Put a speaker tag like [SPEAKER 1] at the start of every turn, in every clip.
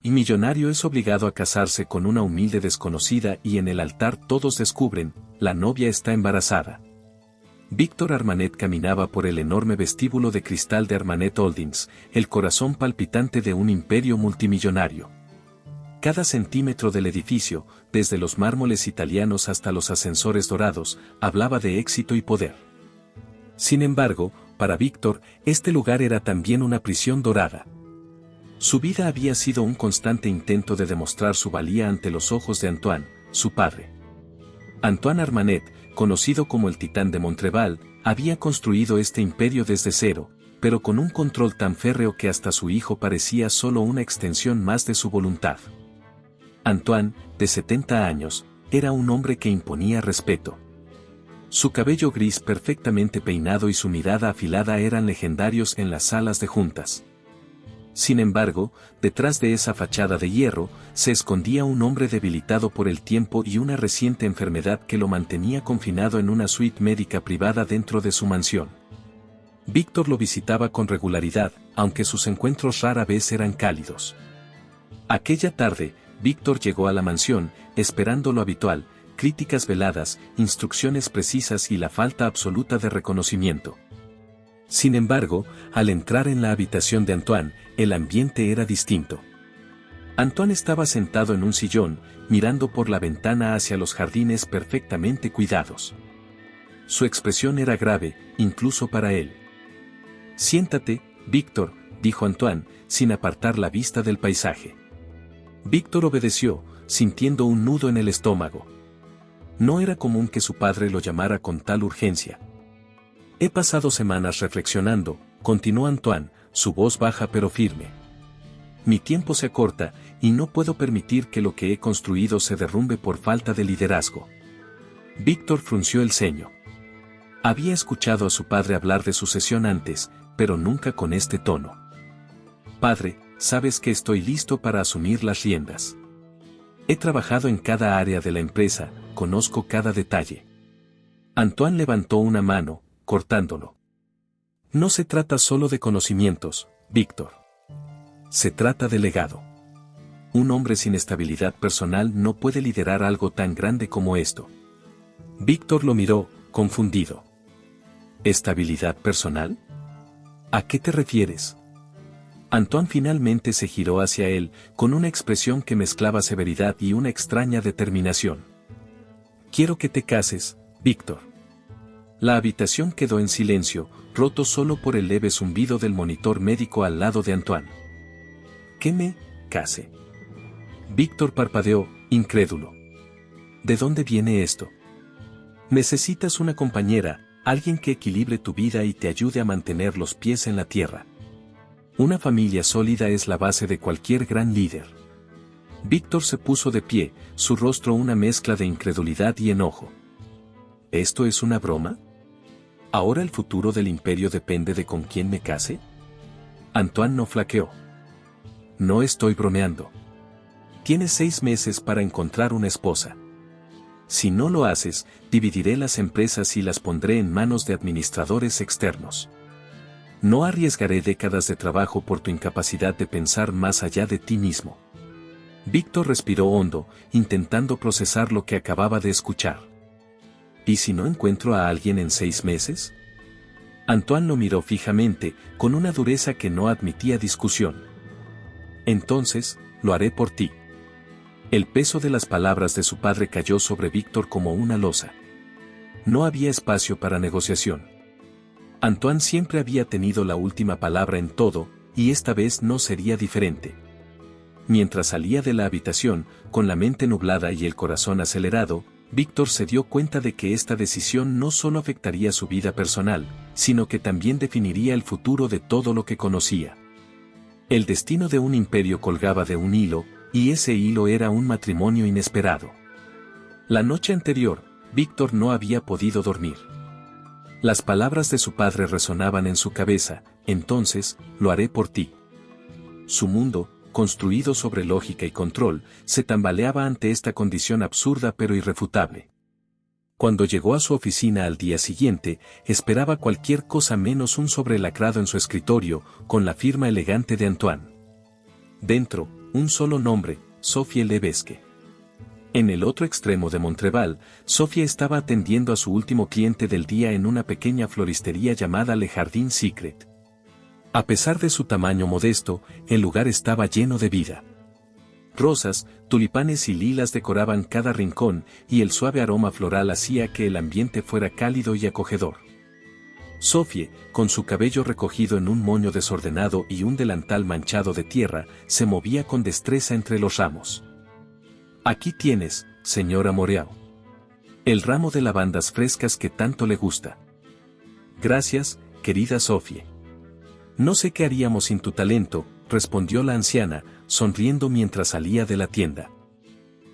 [SPEAKER 1] Y millonario es obligado a casarse con una humilde desconocida y en el altar todos descubren, la novia está embarazada. Víctor Armanet caminaba por el enorme vestíbulo de cristal de Armanet Holdings, el corazón palpitante de un imperio multimillonario. Cada centímetro del edificio, desde los mármoles italianos hasta los ascensores dorados, hablaba de éxito y poder. Sin embargo, para Víctor, este lugar era también una prisión dorada. Su vida había sido un constante intento de demostrar su valía ante los ojos de Antoine, su padre. Antoine Armanet, conocido como el Titán de Montreval, había construido este imperio desde cero, pero con un control tan férreo que hasta su hijo parecía solo una extensión más de su voluntad. Antoine, de 70 años, era un hombre que imponía respeto. Su cabello gris perfectamente peinado y su mirada afilada eran legendarios en las salas de juntas. Sin embargo, detrás de esa fachada de hierro, se escondía un hombre debilitado por el tiempo y una reciente enfermedad que lo mantenía confinado en una suite médica privada dentro de su mansión. Víctor lo visitaba con regularidad, aunque sus encuentros rara vez eran cálidos. Aquella tarde, Víctor llegó a la mansión, esperando lo habitual, críticas veladas, instrucciones precisas y la falta absoluta de reconocimiento. Sin embargo, al entrar en la habitación de Antoine, el ambiente era distinto. Antoine estaba sentado en un sillón, mirando por la ventana hacia los jardines perfectamente cuidados. Su expresión era grave, incluso para él. «Siéntate, Víctor», dijo Antoine, sin apartar la vista del paisaje. Víctor obedeció, sintiendo un nudo en el estómago. No era común que su padre lo llamara con tal urgencia. «He pasado semanas reflexionando», continuó Antoine, su voz baja pero firme. «Mi tiempo se acorta, y no puedo permitir que lo que he construido se derrumbe por falta de liderazgo». Víctor frunció el ceño. Había escuchado a su padre hablar de sucesión antes, pero nunca con este tono. «Padre, sabes que estoy listo para asumir las riendas. He trabajado en cada área de la empresa, conozco cada detalle». Antoine levantó una mano, cortándolo. «No se trata solo de conocimientos, Víctor. Se trata de legado. Un hombre sin estabilidad personal no puede liderar algo tan grande como esto». Víctor lo miró, confundido. «¿Estabilidad personal? ¿A qué te refieres?». Antoine finalmente se giró hacia él, con una expresión que mezclaba severidad y una extraña determinación. «Quiero que te cases, Víctor». La habitación quedó en silencio, roto solo por el leve zumbido del monitor médico al lado de Antoine. «¿Que me case?». Víctor parpadeó, incrédulo. «¿De dónde viene esto?». «Necesitas una compañera, alguien que equilibre tu vida y te ayude a mantener los pies en la tierra. Una familia sólida es la base de cualquier gran líder». Víctor se puso de pie, su rostro una mezcla de incredulidad y enojo. «¿Esto es una broma? ¿Ahora el futuro del imperio depende de con quién me case?». Antoine no flaqueó. «No estoy bromeando. Tienes 6 meses para encontrar una esposa. Si no lo haces, dividiré las empresas y las pondré en manos de administradores externos. No arriesgaré décadas de trabajo por tu incapacidad de pensar más allá de ti mismo». Víctor respiró hondo, intentando procesar lo que acababa de escuchar. «¿Y si no encuentro a alguien en 6 meses?». Antoine lo miró fijamente, con una dureza que no admitía discusión. «Entonces, lo haré por ti». El peso de las palabras de su padre cayó sobre Víctor como una losa. No había espacio para negociación. Antoine siempre había tenido la última palabra en todo, y esta vez no sería diferente. Mientras salía de la habitación, con la mente nublada y el corazón acelerado, Víctor se dio cuenta de que esta decisión no solo afectaría su vida personal, sino que también definiría el futuro de todo lo que conocía. El destino de un imperio colgaba de un hilo, y ese hilo era un matrimonio inesperado. La noche anterior, Víctor no había podido dormir. Las palabras de su padre resonaban en su cabeza: «Entonces, lo haré por ti». Su mundo, construido sobre lógica y control, se tambaleaba ante esta condición absurda pero irrefutable. Cuando llegó a su oficina al día siguiente, esperaba cualquier cosa menos un sobre lacrado en su escritorio, con la firma elegante de Antoine. Dentro, un solo nombre, Sophie Levesque. En el otro extremo de Montreval, Sophie estaba atendiendo a su último cliente del día en una pequeña floristería llamada Le Jardin Secret. A pesar de su tamaño modesto, el lugar estaba lleno de vida. Rosas, tulipanes y lilas decoraban cada rincón, y el suave aroma floral hacía que el ambiente fuera cálido y acogedor. Sophie, con su cabello recogido en un moño desordenado y un delantal manchado de tierra, se movía con destreza entre los ramos. Aquí tienes, señora Moreau. El ramo de lavandas frescas que tanto le gusta. Gracias, querida Sophie. No sé qué haríamos sin tu talento, respondió la anciana, sonriendo mientras salía de la tienda.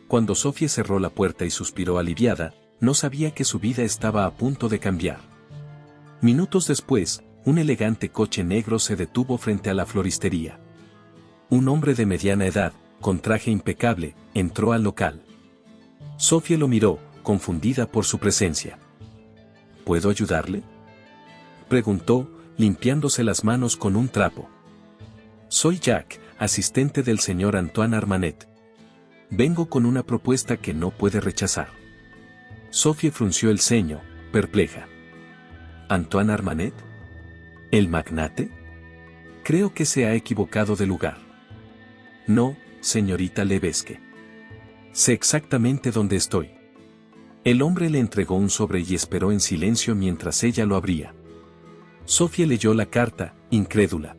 [SPEAKER 1] Cuando Sophie cerró la puerta y suspiró aliviada, no sabía que su vida estaba a punto de cambiar. Minutos después, un elegante coche negro se detuvo frente a la floristería. Un hombre de mediana edad, con traje impecable, entró al local. Sophie lo miró, confundida por su presencia. ¿Puedo ayudarle?, preguntó, limpiándose las manos con un trapo. Soy Jack, asistente del señor Antoine Armanet. Vengo con una propuesta que no puede rechazar. Sophie frunció el ceño, perpleja. ¿Antoine Armanet? ¿El magnate? Creo que se ha equivocado de lugar. No, señorita Levesque. Sé exactamente dónde estoy. El hombre le entregó un sobre y esperó en silencio mientras ella lo abría. Sophie leyó la carta, incrédula.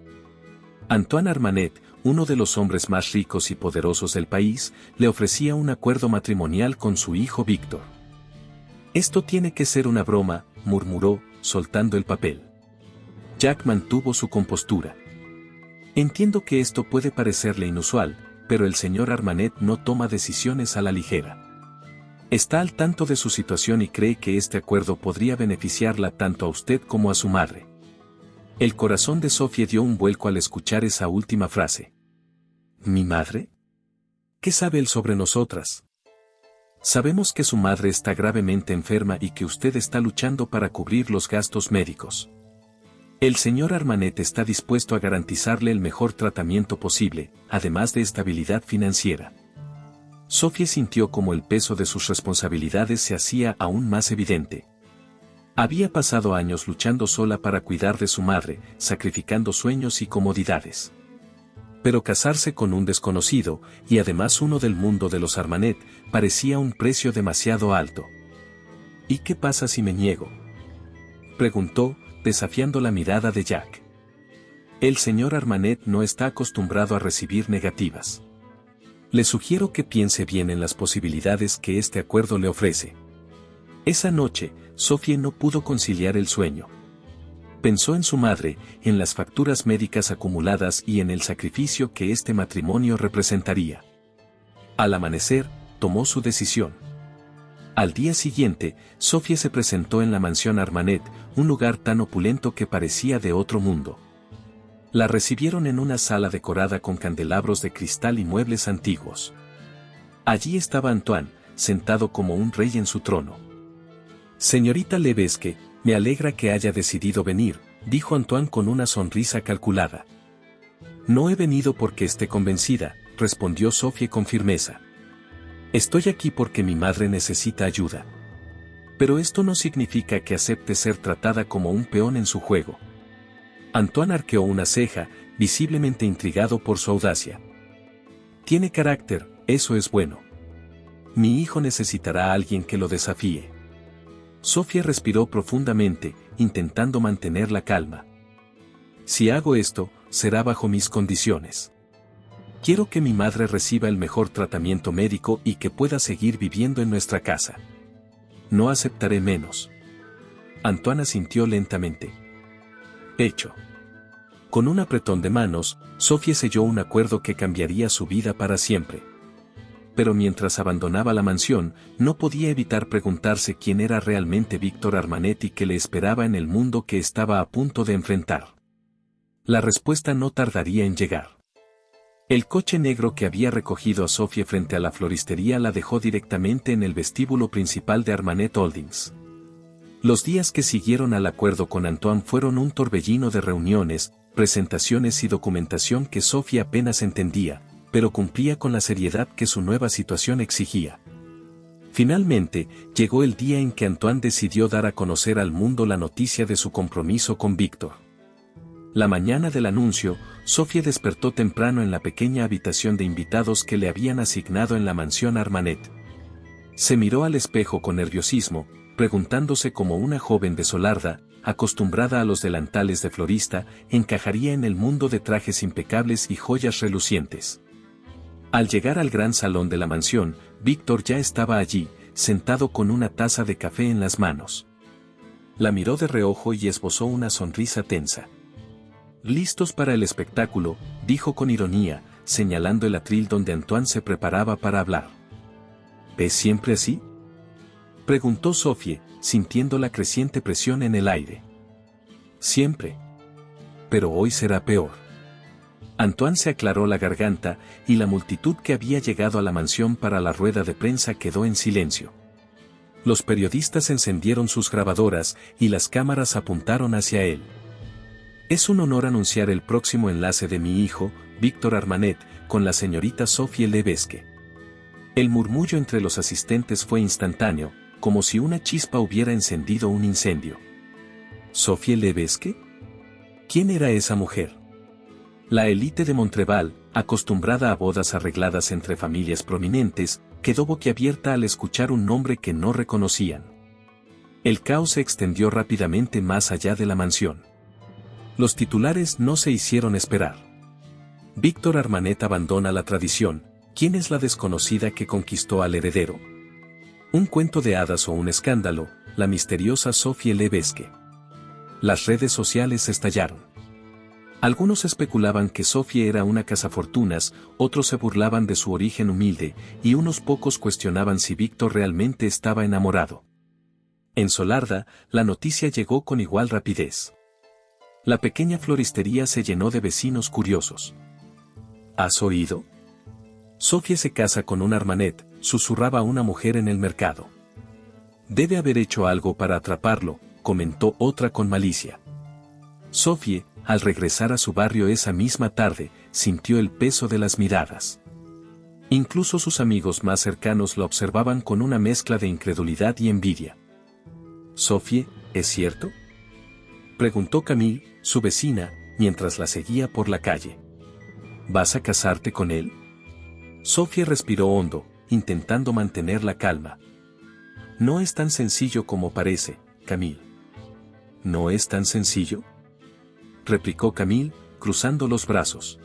[SPEAKER 1] Antoine Armanet, uno de los hombres más ricos y poderosos del país, le ofrecía un acuerdo matrimonial con su hijo Víctor. Esto tiene que ser una broma, murmuró, soltando el papel. Jack mantuvo su compostura. Entiendo que esto puede parecerle inusual, pero el señor Armanet no toma decisiones a la ligera. Está al tanto de su situación y cree que este acuerdo podría beneficiarla tanto a usted como a su madre. El corazón de Sophie dio un vuelco al escuchar esa última frase. ¿Mi madre? ¿Qué sabe él sobre nosotras? Sabemos que su madre está gravemente enferma y que usted está luchando para cubrir los gastos médicos. El señor Armanet está dispuesto a garantizarle el mejor tratamiento posible, además de estabilidad financiera. Sophie sintió como el peso de sus responsabilidades se hacía aún más evidente. Había pasado años luchando sola para cuidar de su madre, sacrificando sueños y comodidades. Pero casarse con un desconocido, y además uno del mundo de los Armanet, parecía un precio demasiado alto. ¿Y qué pasa si me niego?, preguntó, desafiando la mirada de Jack. El señor Armanet no está acostumbrado a recibir negativas. Le sugiero que piense bien en las posibilidades que este acuerdo le ofrece. Esa noche, Sophie no pudo conciliar el sueño. Pensó en su madre, en las facturas médicas acumuladas y en el sacrificio que este matrimonio representaría. Al amanecer, tomó su decisión. Al día siguiente, Sophie se presentó en la mansión Armanet, un lugar tan opulento que parecía de otro mundo. La recibieron en una sala decorada con candelabros de cristal y muebles antiguos. Allí estaba Antoine, sentado como un rey en su trono. Señorita Levesque, me alegra que haya decidido venir, dijo Antoine con una sonrisa calculada. No he venido porque esté convencida, respondió Sophie con firmeza. Estoy aquí porque mi madre necesita ayuda. Pero esto no significa que acepte ser tratada como un peón en su juego. Antoine arqueó una ceja, visiblemente intrigado por su audacia. Tiene carácter, eso es bueno. Mi hijo necesitará a alguien que lo desafíe. Sophie respiró profundamente, intentando mantener la calma. Si hago esto, será bajo mis condiciones. Quiero que mi madre reciba el mejor tratamiento médico y que pueda seguir viviendo en nuestra casa. No aceptaré menos. Antoine asintió lentamente. Hecho. Con un apretón de manos, Sophie selló un acuerdo que cambiaría su vida para siempre. Pero mientras abandonaba la mansión, no podía evitar preguntarse quién era realmente Víctor Armanet y qué le esperaba en el mundo que estaba a punto de enfrentar. La respuesta no tardaría en llegar. El coche negro que había recogido a Sophie frente a la floristería la dejó directamente en el vestíbulo principal de Armanet Holdings. Los días que siguieron al acuerdo con Antoine fueron un torbellino de reuniones, presentaciones y documentación que Sophie apenas entendía, pero cumplía con la seriedad que su nueva situación exigía. Finalmente, llegó el día en que Antoine decidió dar a conocer al mundo la noticia de su compromiso con Víctor. La mañana del anuncio, Sophie despertó temprano en la pequeña habitación de invitados que le habían asignado en la mansión Armanet. Se miró al espejo con nerviosismo, preguntándose cómo una joven de Solarda, acostumbrada a los delantales de florista, encajaría en el mundo de trajes impecables y joyas relucientes. Al llegar al gran salón de la mansión, Víctor ya estaba allí, sentado con una taza de café en las manos. La miró de reojo y esbozó una sonrisa tensa. «¿Listos para el espectáculo?», dijo con ironía, señalando el atril donde Antoine se preparaba para hablar. «¿Es siempre así?», preguntó Sophie, sintiendo la creciente presión en el aire. «Siempre. Pero hoy será peor». Antoine se aclaró la garganta, y la multitud que había llegado a la mansión para la rueda de prensa quedó en silencio. Los periodistas encendieron sus grabadoras, y las cámaras apuntaron hacia él. «Es un honor anunciar el próximo enlace de mi hijo, Víctor Armanet, con la señorita Sophie Lebesgue». El murmullo entre los asistentes fue instantáneo, como si una chispa hubiera encendido un incendio. ¿Sophie Lebesgue? ¿Quién era esa mujer? La élite de Montreval, acostumbrada a bodas arregladas entre familias prominentes, quedó boquiabierta al escuchar un nombre que no reconocían. El caos se extendió rápidamente más allá de la mansión. Los titulares no se hicieron esperar. Víctor Armanet abandona la tradición. ¿Quién es la desconocida que conquistó al heredero? ¿Un cuento de hadas o un escándalo? La misteriosa Sophie Lebesgue. Las redes sociales estallaron. Algunos especulaban que Sophie era una cazafortunas, otros se burlaban de su origen humilde, y unos pocos cuestionaban si Víctor realmente estaba enamorado. En Solarda, la noticia llegó con igual rapidez. La pequeña floristería se llenó de vecinos curiosos. ¿Has oído? Sophie se casa con un Armanet, susurraba una mujer en el mercado. Debe haber hecho algo para atraparlo, comentó otra con malicia. Sophie, al regresar a su barrio esa misma tarde, sintió el peso de las miradas. Incluso sus amigos más cercanos la observaban con una mezcla de incredulidad y envidia. «Sophie, ¿es cierto?», preguntó Camille, su vecina, mientras la seguía por la calle. «¿Vas a casarte con él?». Sophie respiró hondo, intentando mantener la calma. «No es tan sencillo como parece, Camille». «¿No es tan sencillo?», replicó Camille, cruzando los brazos.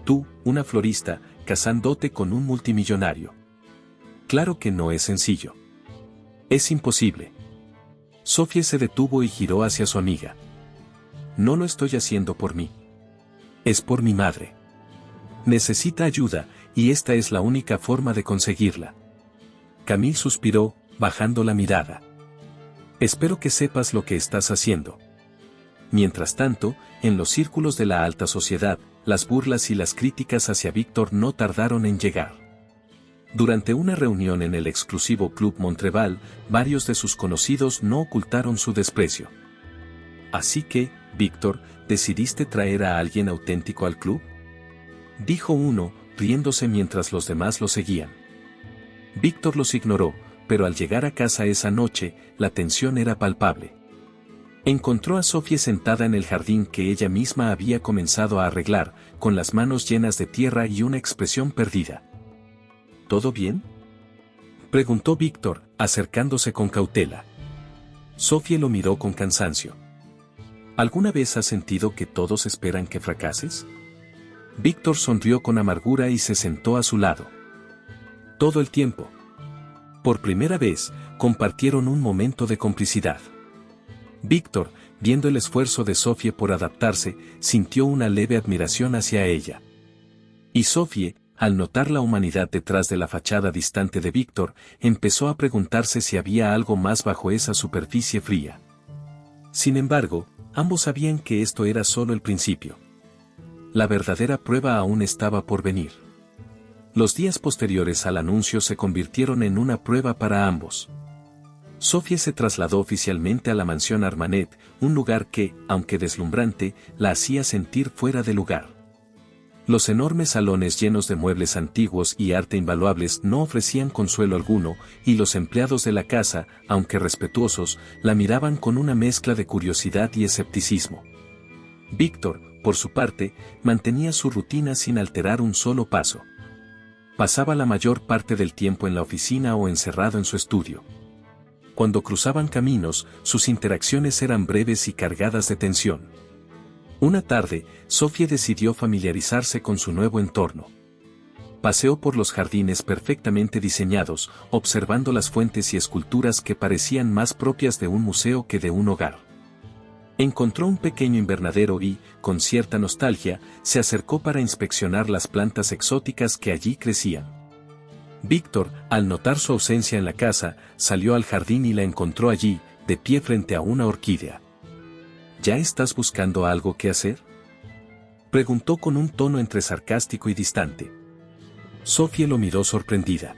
[SPEAKER 1] «Tú, una florista, casándote con un multimillonario. Claro que no es sencillo. Es imposible». Sophie se detuvo y giró hacia su amiga. «No lo estoy haciendo por mí. Es por mi madre. Necesita ayuda, y esta es la única forma de conseguirla». Camille suspiró, bajando la mirada. «Espero que sepas lo que estás haciendo». Mientras tanto, en los círculos de la alta sociedad, las burlas y las críticas hacia Víctor no tardaron en llegar. Durante una reunión en el exclusivo Club Montreval, varios de sus conocidos no ocultaron su desprecio. «Así que, Víctor, ¿decidiste traer a alguien auténtico al club?», dijo uno, riéndose mientras los demás lo seguían. Víctor los ignoró, pero al llegar a casa esa noche, la tensión era palpable. Encontró a Sophie sentada en el jardín que ella misma había comenzado a arreglar, con las manos llenas de tierra y una expresión perdida. ¿Todo bien?, preguntó Víctor, acercándose con cautela. Sophie lo miró con cansancio. ¿Alguna vez has sentido que todos esperan que fracases? Víctor sonrió con amargura y se sentó a su lado. Todo el tiempo. Por primera vez, compartieron un momento de complicidad. Víctor, viendo el esfuerzo de Sophie por adaptarse, sintió una leve admiración hacia ella. Y Sophie, al notar la humanidad detrás de la fachada distante de Víctor, empezó a preguntarse si había algo más bajo esa superficie fría. Sin embargo, ambos sabían que esto era solo el principio. La verdadera prueba aún estaba por venir. Los días posteriores al anuncio se convirtieron en una prueba para ambos. Sophie se trasladó oficialmente a la mansión Armanet, un lugar que, aunque deslumbrante, la hacía sentir fuera de lugar. Los enormes salones llenos de muebles antiguos y arte invaluables no ofrecían consuelo alguno, y los empleados de la casa, aunque respetuosos, la miraban con una mezcla de curiosidad y escepticismo. Víctor, por su parte, mantenía su rutina sin alterar un solo paso. Pasaba la mayor parte del tiempo en la oficina o encerrado en su estudio. Cuando cruzaban caminos, sus interacciones eran breves y cargadas de tensión. Una tarde, Sophie decidió familiarizarse con su nuevo entorno. Paseó por los jardines perfectamente diseñados, observando las fuentes y esculturas que parecían más propias de un museo que de un hogar. Encontró un pequeño invernadero y, con cierta nostalgia, se acercó para inspeccionar las plantas exóticas que allí crecían. Víctor, al notar su ausencia en la casa, salió al jardín y la encontró allí, de pie frente a una orquídea. ¿Ya estás buscando algo que hacer?, preguntó con un tono entre sarcástico y distante. Sophie lo miró sorprendida.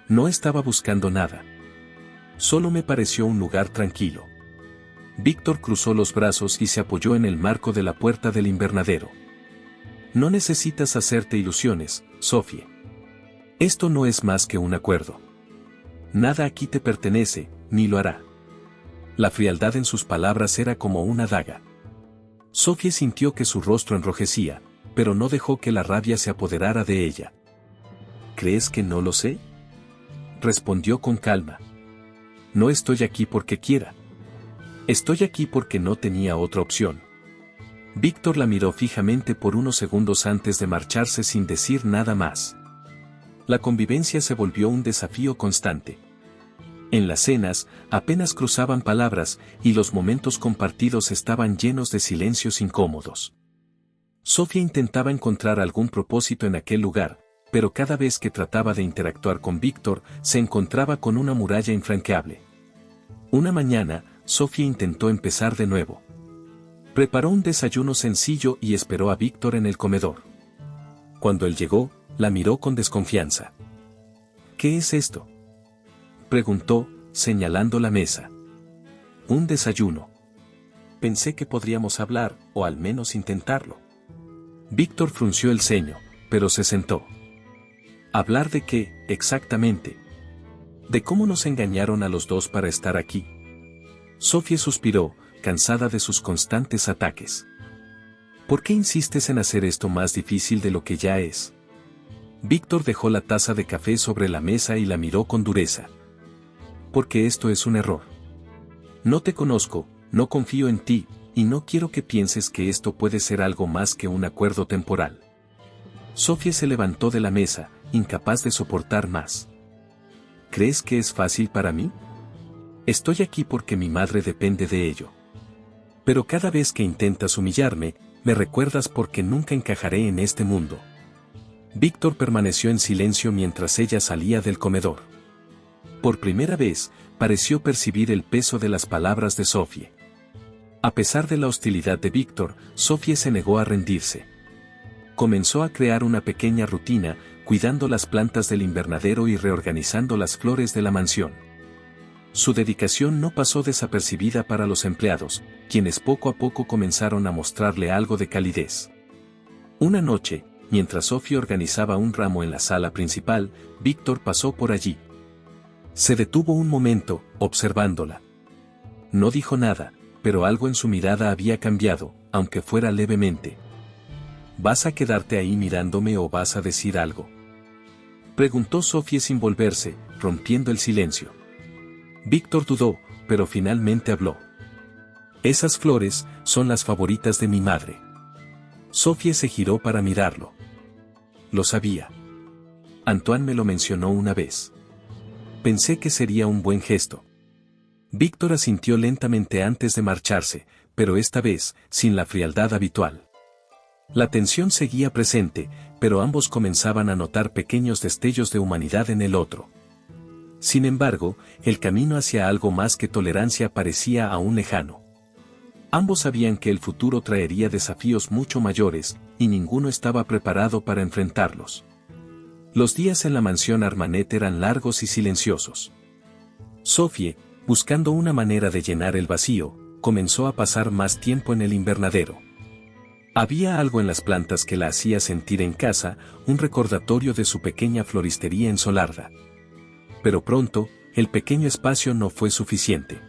[SPEAKER 1] No estaba buscando nada. Solo me pareció un lugar tranquilo. Víctor cruzó los brazos y se apoyó en el marco de la puerta del invernadero. No necesitas hacerte ilusiones, Sophie. Esto no es más que un acuerdo. Nada aquí te pertenece, ni lo hará. La frialdad en sus palabras era como una daga. Sophie sintió que su rostro enrojecía, pero no dejó que la rabia se apoderara de ella. ¿Crees que no lo sé?, respondió con calma. No estoy aquí porque quiera. Estoy aquí porque no tenía otra opción. Víctor la miró fijamente por unos segundos antes de marcharse sin decir nada más. La convivencia se volvió un desafío constante. En las cenas, apenas cruzaban palabras, y los momentos compartidos estaban llenos de silencios incómodos. Sophie intentaba encontrar algún propósito en aquel lugar, pero cada vez que trataba de interactuar con Víctor, se encontraba con una muralla infranqueable. Una mañana, Sophie intentó empezar de nuevo. Preparó un desayuno sencillo y esperó a Víctor en el comedor. Cuando él llegó, la miró con desconfianza. ¿Qué es esto?, preguntó, señalando la mesa. Un desayuno. Pensé que podríamos hablar, o al menos intentarlo. Víctor frunció el ceño, pero se sentó. ¿Hablar de qué, exactamente? ¿De cómo nos engañaron a los dos para estar aquí? Sophie suspiró, cansada de sus constantes ataques. ¿Por qué insistes en hacer esto más difícil de lo que ya es? Víctor dejó la taza de café sobre la mesa y la miró con dureza. Porque esto es un error. No te conozco, no confío en ti, y no quiero que pienses que esto puede ser algo más que un acuerdo temporal. Sophie se levantó de la mesa, incapaz de soportar más. ¿Crees que es fácil para mí? Estoy aquí porque mi madre depende de ello. Pero cada vez que intentas humillarme, me recuerdas porque nunca encajaré en este mundo. Víctor permaneció en silencio mientras ella salía del comedor. Por primera vez, pareció percibir el peso de las palabras de Sophie. A pesar de la hostilidad de Víctor, Sophie se negó a rendirse. Comenzó a crear una pequeña rutina, cuidando las plantas del invernadero y reorganizando las flores de la mansión. Su dedicación no pasó desapercibida para los empleados, quienes poco a poco comenzaron a mostrarle algo de calidez. Una noche, mientras Sophie organizaba un ramo en la sala principal, Víctor pasó por allí. Se detuvo un momento, observándola. No dijo nada, pero algo en su mirada había cambiado, aunque fuera levemente. ¿Vas a quedarte ahí mirándome o vas a decir algo?, preguntó Sophie sin volverse, rompiendo el silencio. Víctor dudó, pero finalmente habló. Esas flores son las favoritas de mi madre. Sophie se giró para mirarlo. Lo sabía. Antoine me lo mencionó una vez. Pensé que sería un buen gesto. Víctor asintió lentamente antes de marcharse, pero esta vez, sin la frialdad habitual. La tensión seguía presente, pero ambos comenzaban a notar pequeños destellos de humanidad en el otro. Sin embargo, el camino hacia algo más que tolerancia parecía aún lejano. Ambos sabían que el futuro traería desafíos mucho mayores, y ninguno estaba preparado para enfrentarlos. Los días en la mansión Armanet eran largos y silenciosos. Sophie, buscando una manera de llenar el vacío, comenzó a pasar más tiempo en el invernadero. Había algo en las plantas que la hacía sentir en casa, un recordatorio de su pequeña floristería en Solarda. Pero pronto, el pequeño espacio no fue suficiente.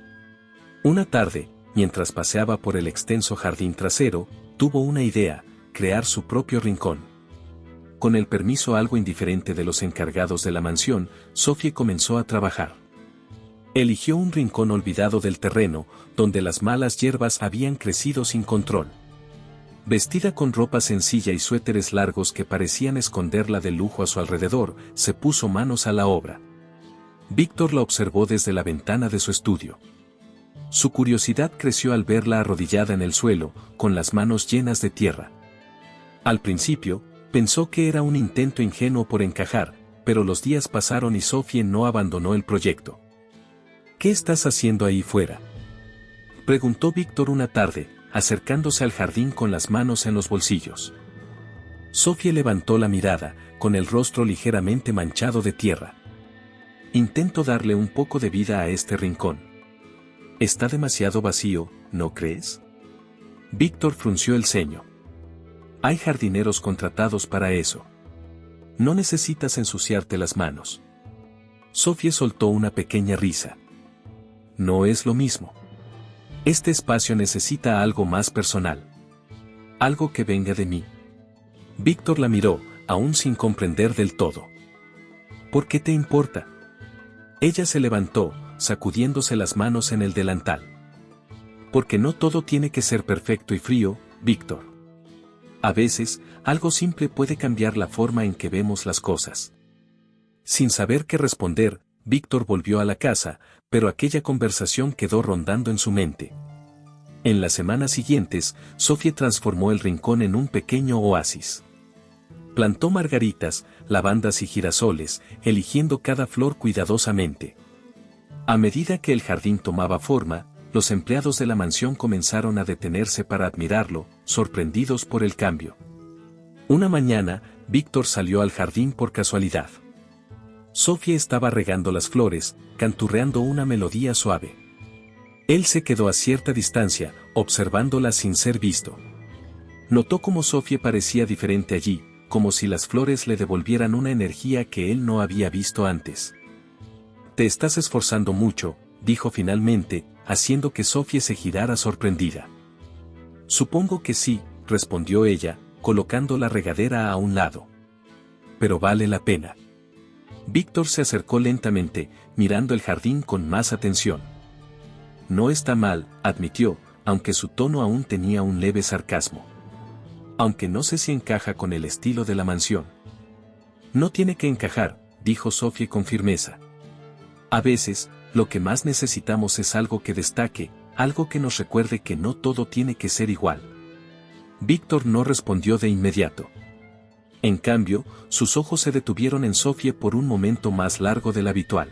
[SPEAKER 1] Una tarde, mientras paseaba por el extenso jardín trasero, tuvo una idea: crear su propio rincón. Con el permiso algo indiferente de los encargados de la mansión, Sophie comenzó a trabajar. Eligió un rincón olvidado del terreno, donde las malas hierbas habían crecido sin control. Vestida con ropa sencilla y suéteres largos que parecían esconderla del lujo a su alrededor, se puso manos a la obra. Víctor la observó desde la ventana de su estudio. Su curiosidad creció al verla arrodillada en el suelo, con las manos llenas de tierra. Al principio, pensó que era un intento ingenuo por encajar, pero los días pasaron y Sophie no abandonó el proyecto. ¿Qué estás haciendo ahí fuera?, preguntó Víctor una tarde, acercándose al jardín con las manos en los bolsillos. Sophie levantó la mirada, con el rostro ligeramente manchado de tierra. Intento darle un poco de vida a este rincón. Está demasiado vacío, ¿no crees? Víctor frunció el ceño. Hay jardineros contratados para eso. No necesitas ensuciarte las manos. Sophie soltó una pequeña risa. No es lo mismo. Este espacio necesita algo más personal. Algo que venga de mí. Víctor la miró, aún sin comprender del todo. ¿Por qué te importa? Ella se levantó, sacudiéndose las manos en el delantal. Porque no todo tiene que ser perfecto y frío, Víctor. A veces, algo simple puede cambiar la forma en que vemos las cosas. Sin saber qué responder, Víctor volvió a la casa, pero aquella conversación quedó rondando en su mente. En las semanas siguientes, Sophie transformó el rincón en un pequeño oasis. Plantó margaritas, lavandas y girasoles, eligiendo cada flor cuidadosamente. A medida que el jardín tomaba forma, los empleados de la mansión comenzaron a detenerse para admirarlo, sorprendidos por el cambio. Una mañana, Víctor salió al jardín por casualidad. Sophie estaba regando las flores, canturreando una melodía suave. Él se quedó a cierta distancia, observándola sin ser visto. Notó cómo Sophie parecía diferente allí, como si las flores le devolvieran una energía que él no había visto antes. «Te estás esforzando mucho», dijo finalmente, haciendo que Sophie se girara sorprendida. «Supongo que sí», respondió ella, colocando la regadera a un lado. «Pero vale la pena». Víctor se acercó lentamente, mirando el jardín con más atención. «No está mal», admitió, aunque su tono aún tenía un leve sarcasmo. «Aunque no sé si encaja con el estilo de la mansión». «No tiene que encajar», dijo Sophie con firmeza. «A veces, lo que más necesitamos es algo que destaque, algo que nos recuerde que no todo tiene que ser igual». Víctor no respondió de inmediato. En cambio, sus ojos se detuvieron en Sophie por un momento más largo del habitual.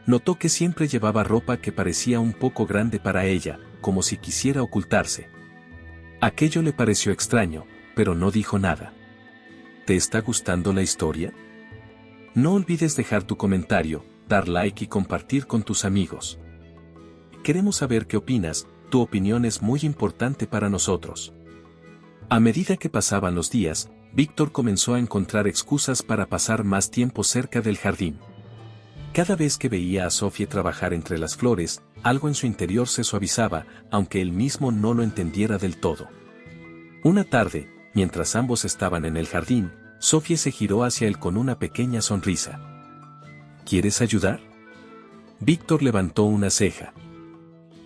[SPEAKER 1] Notó que siempre llevaba ropa que parecía un poco grande para ella, como si quisiera ocultarse. Aquello le pareció extraño, pero no dijo nada. ¿Te está gustando la historia? No olvides dejar tu comentario, dar like y compartir con tus amigos. Queremos saber qué opinas, tu opinión es muy importante para nosotros. A medida que pasaban los días, Víctor comenzó a encontrar excusas para pasar más tiempo cerca del jardín. Cada vez que veía a Sophie trabajar entre las flores, algo en su interior se suavizaba, aunque él mismo no lo entendiera del todo. Una tarde, mientras ambos estaban en el jardín, Sophie se giró hacia él con una pequeña sonrisa. ¿Quieres ayudar? Víctor levantó una ceja.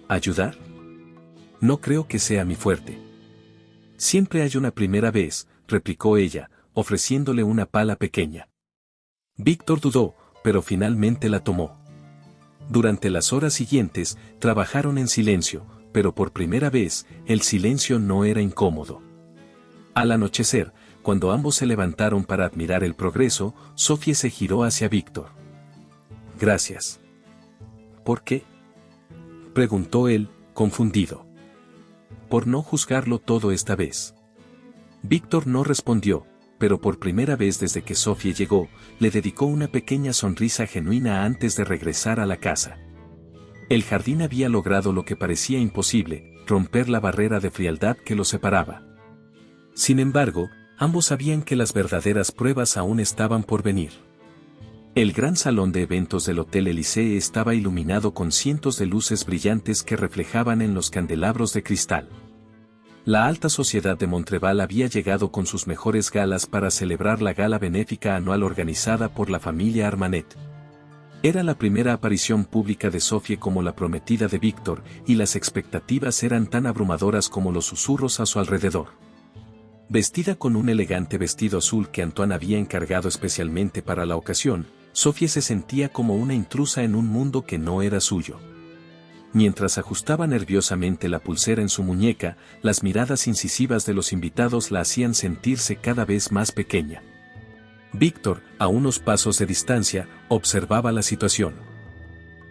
[SPEAKER 1] ¿Ayudar? No creo que sea mi fuerte. Siempre hay una primera vez, replicó ella, ofreciéndole una pala pequeña. Víctor dudó, pero finalmente la tomó. Durante las horas siguientes, trabajaron en silencio, pero por primera vez, el silencio no era incómodo. Al anochecer, cuando ambos se levantaron para admirar el progreso, Sophie se giró hacia Víctor. «Gracias». «¿Por qué?», preguntó él, confundido. «Por no juzgarlo todo esta vez». Víctor no respondió, pero por primera vez desde que Sophie llegó, le dedicó una pequeña sonrisa genuina antes de regresar a la casa. El jardín había logrado lo que parecía imposible, romper la barrera de frialdad que lo separaba. Sin embargo, ambos sabían que las verdaderas pruebas aún estaban por venir. El gran salón de eventos del Hotel Élysée estaba iluminado con cientos de luces brillantes que reflejaban en los candelabros de cristal. La alta sociedad de Montreal había llegado con sus mejores galas para celebrar la gala benéfica anual organizada por la familia Armanet. Era la primera aparición pública de Sophie como la prometida de Víctor, y las expectativas eran tan abrumadoras como los susurros a su alrededor. Vestida con un elegante vestido azul que Antoine había encargado especialmente para la ocasión, Sophie se sentía como una intrusa en un mundo que no era suyo. Mientras ajustaba nerviosamente la pulsera en su muñeca, las miradas incisivas de los invitados la hacían sentirse cada vez más pequeña. Víctor, a unos pasos de distancia, observaba la situación.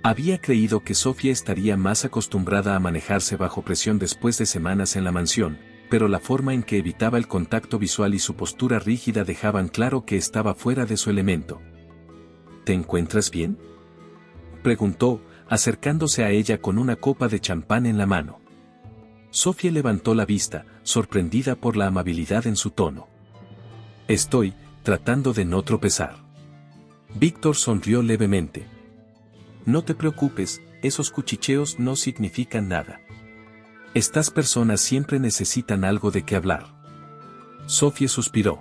[SPEAKER 1] Había creído que Sophie estaría más acostumbrada a manejarse bajo presión después de semanas en la mansión, pero la forma en que evitaba el contacto visual y su postura rígida dejaban claro que estaba fuera de su elemento. ¿Te encuentras bien?, preguntó, acercándose a ella con una copa de champán en la mano. Sophie levantó la vista, sorprendida por la amabilidad en su tono. Estoy tratando de no tropezar. Víctor sonrió levemente. No te preocupes, esos cuchicheos no significan nada. Estas personas siempre necesitan algo de qué hablar. Sophie suspiró.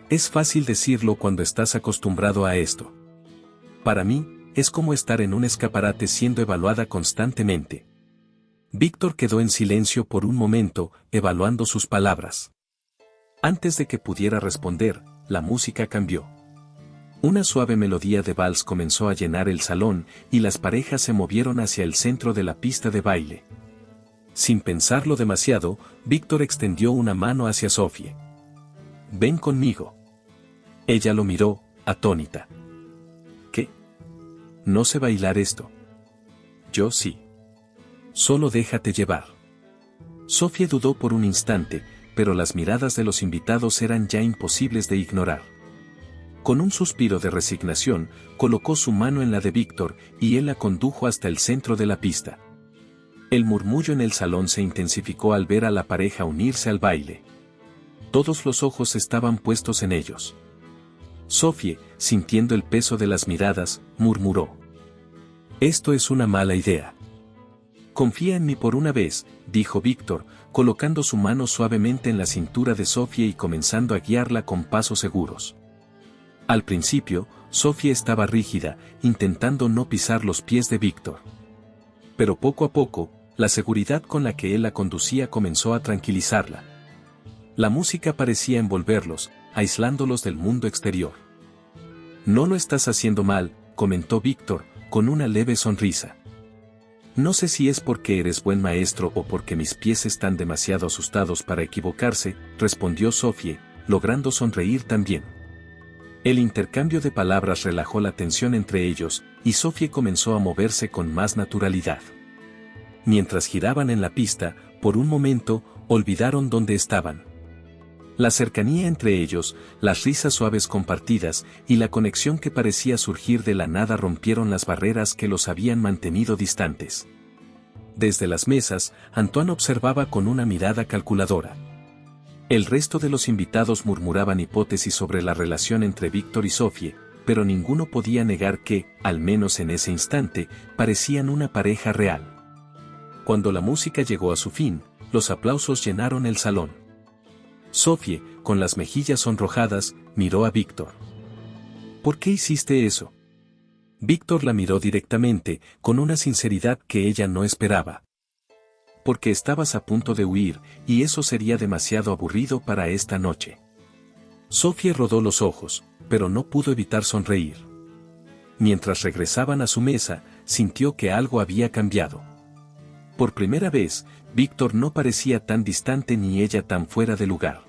[SPEAKER 1] Es fácil decirlo cuando estás acostumbrado a esto. Para mí, es como estar en un escaparate siendo evaluada constantemente. Víctor quedó en silencio por un momento, evaluando sus palabras. Antes de que pudiera responder, la música cambió. Una suave melodía de vals comenzó a llenar el salón, y las parejas se movieron hacia el centro de la pista de baile. Sin pensarlo demasiado, Víctor extendió una mano hacia Sophie. «Ven conmigo». Ella lo miró, atónita. «¿Qué? ¿No sé bailar esto?» «Yo sí». «Solo déjate llevar». Sophie dudó por un instante, pero las miradas de los invitados eran ya imposibles de ignorar. Con un suspiro de resignación, colocó su mano en la de Víctor, y él la condujo hasta el centro de la pista. El murmullo en el salón se intensificó al ver a la pareja unirse al baile. Todos los ojos estaban puestos en ellos. Sophie, sintiendo el peso de las miradas, murmuró: «Esto es una mala idea». «Confía en mí por una vez», dijo Víctor, colocando su mano suavemente en la cintura de Sophie y comenzando a guiarla con pasos seguros. Al principio, Sophie estaba rígida, intentando no pisar los pies de Víctor. Pero poco a poco, la seguridad con la que él la conducía comenzó a tranquilizarla. La música parecía envolverlos, aislándolos del mundo exterior. «No lo estás haciendo mal», comentó Víctor, con una leve sonrisa. «No sé si es porque eres buen maestro o porque mis pies están demasiado asustados para equivocarse», respondió Sophie, logrando sonreír también. El intercambio de palabras relajó la tensión entre ellos, y Sophie comenzó a moverse con más naturalidad. Mientras giraban en la pista, por un momento, olvidaron dónde estaban. La cercanía entre ellos, las risas suaves compartidas, y la conexión que parecía surgir de la nada rompieron las barreras que los habían mantenido distantes. Desde las mesas, Antoine observaba con una mirada calculadora. El resto de los invitados murmuraban hipótesis sobre la relación entre Víctor y Sophie, pero ninguno podía negar que, al menos en ese instante, parecían una pareja real. Cuando la música llegó a su fin, los aplausos llenaron el salón. Sophie, con las mejillas sonrojadas, miró a Víctor. «¿Por qué hiciste eso?». Víctor la miró directamente, con una sinceridad que ella no esperaba. «Porque estabas a punto de huir, y eso sería demasiado aburrido para esta noche». Sophie rodó los ojos, pero no pudo evitar sonreír. Mientras regresaban a su mesa, sintió que algo había cambiado. Por primera vez, Víctor no parecía tan distante ni ella tan fuera de lugar.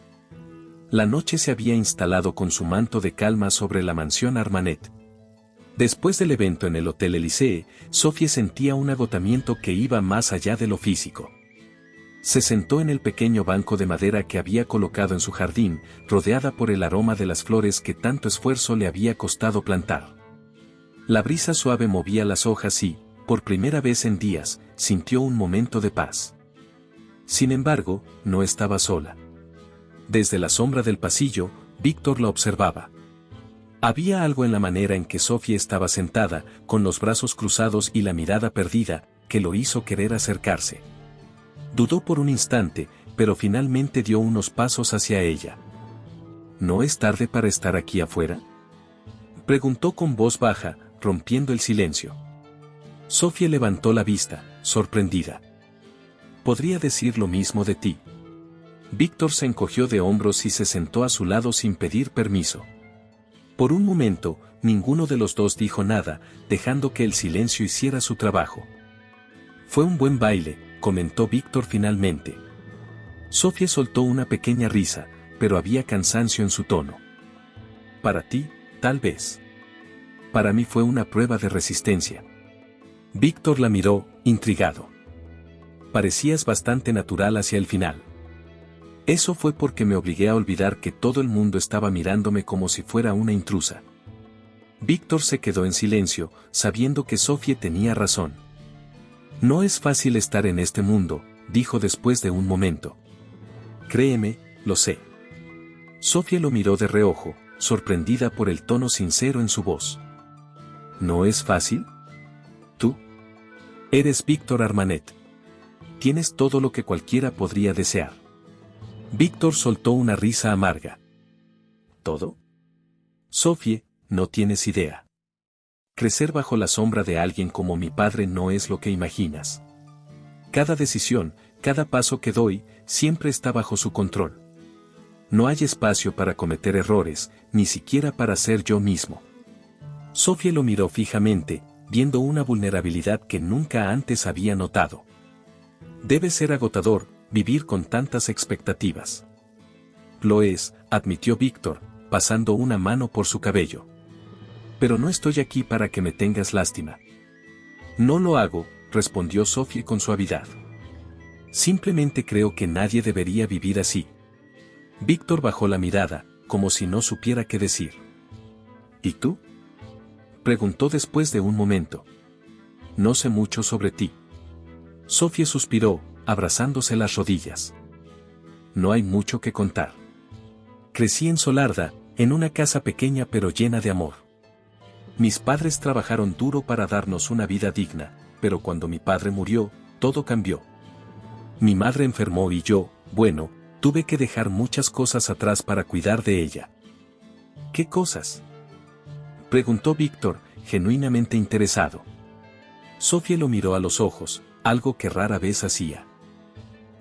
[SPEAKER 1] La noche se había instalado con su manto de calma sobre la mansión Armanet. Después del evento en el Hotel Élysée, Sophie sentía un agotamiento que iba más allá de lo físico. Se sentó en el pequeño banco de madera que había colocado en su jardín, rodeada por el aroma de las flores que tanto esfuerzo le había costado plantar. La brisa suave movía las hojas y, por primera vez en días, sintió un momento de paz. Sin embargo, no estaba sola. Desde la sombra del pasillo, Víctor la observaba. Había algo en la manera en que Sofía estaba sentada, con los brazos cruzados y la mirada perdida, que lo hizo querer acercarse. Dudó por un instante, pero finalmente dio unos pasos hacia ella. ¿No es tarde para estar aquí afuera?, preguntó con voz baja, rompiendo el silencio. Sofía levantó la vista, sorprendida. «Podría decir lo mismo de ti». Víctor se encogió de hombros y se sentó a su lado sin pedir permiso. Por un momento, ninguno de los dos dijo nada, dejando que el silencio hiciera su trabajo. «Fue un buen baile», comentó Víctor finalmente. Sofía soltó una pequeña risa, pero había cansancio en su tono. «Para ti, tal vez. Para mí fue una prueba de resistencia». Víctor la miró, intrigado. «Parecías bastante natural hacia el final». «Eso fue porque me obligué a olvidar que todo el mundo estaba mirándome como si fuera una intrusa». Víctor se quedó en silencio, sabiendo que Sofía tenía razón. «No es fácil estar en este mundo», dijo después de un momento. «Créeme, lo sé». Sofía lo miró de reojo, sorprendida por el tono sincero en su voz. «¿No es fácil? Tú eres Víctor Armanet. Tienes todo lo que cualquiera podría desear». Víctor soltó una risa amarga. ¿Todo? Sofía, no tienes idea. Crecer bajo la sombra de alguien como mi padre no es lo que imaginas. Cada decisión, cada paso que doy, siempre está bajo su control. No hay espacio para cometer errores, ni siquiera para ser yo mismo. Sofía lo miró fijamente, viendo una vulnerabilidad que nunca antes había notado. Debe ser agotador, vivir con tantas expectativas. Lo es, admitió Víctor, pasando una mano por su cabello. Pero no estoy aquí para que me tengas lástima. No lo hago, respondió Sofía con suavidad. Simplemente creo que nadie debería vivir así. Víctor bajó la mirada, como si no supiera qué decir. ¿Y tú?, preguntó después de un momento. No sé mucho sobre ti. Sofía suspiró, abrazándose las rodillas. No hay mucho que contar. Crecí en Solarda, en una casa pequeña pero llena de amor. Mis padres trabajaron duro para darnos una vida digna, pero cuando mi padre murió, todo cambió. Mi madre enfermó y yo, bueno, tuve que dejar muchas cosas atrás para cuidar de ella. ¿Qué cosas?, preguntó Víctor, genuinamente interesado. Sofía lo miró a los ojos, algo que rara vez hacía.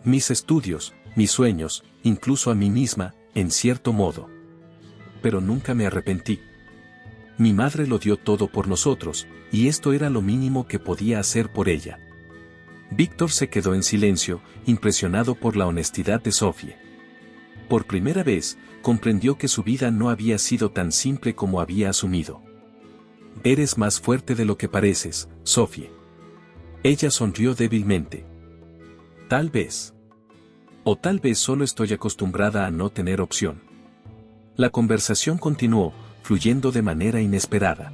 [SPEAKER 1] Mis estudios, mis sueños, incluso a mí misma, en cierto modo. Pero nunca me arrepentí. Mi madre lo dio todo por nosotros, y esto era lo mínimo que podía hacer por ella. Víctor se quedó en silencio, impresionado por la honestidad de Sofía. Por primera vez, comprendió que su vida no había sido tan simple como había asumido. Eres más fuerte de lo que pareces, Sofía. Ella sonrió débilmente. Tal vez. O tal vez solo estoy acostumbrada a no tener opción. La conversación continuó, fluyendo de manera inesperada.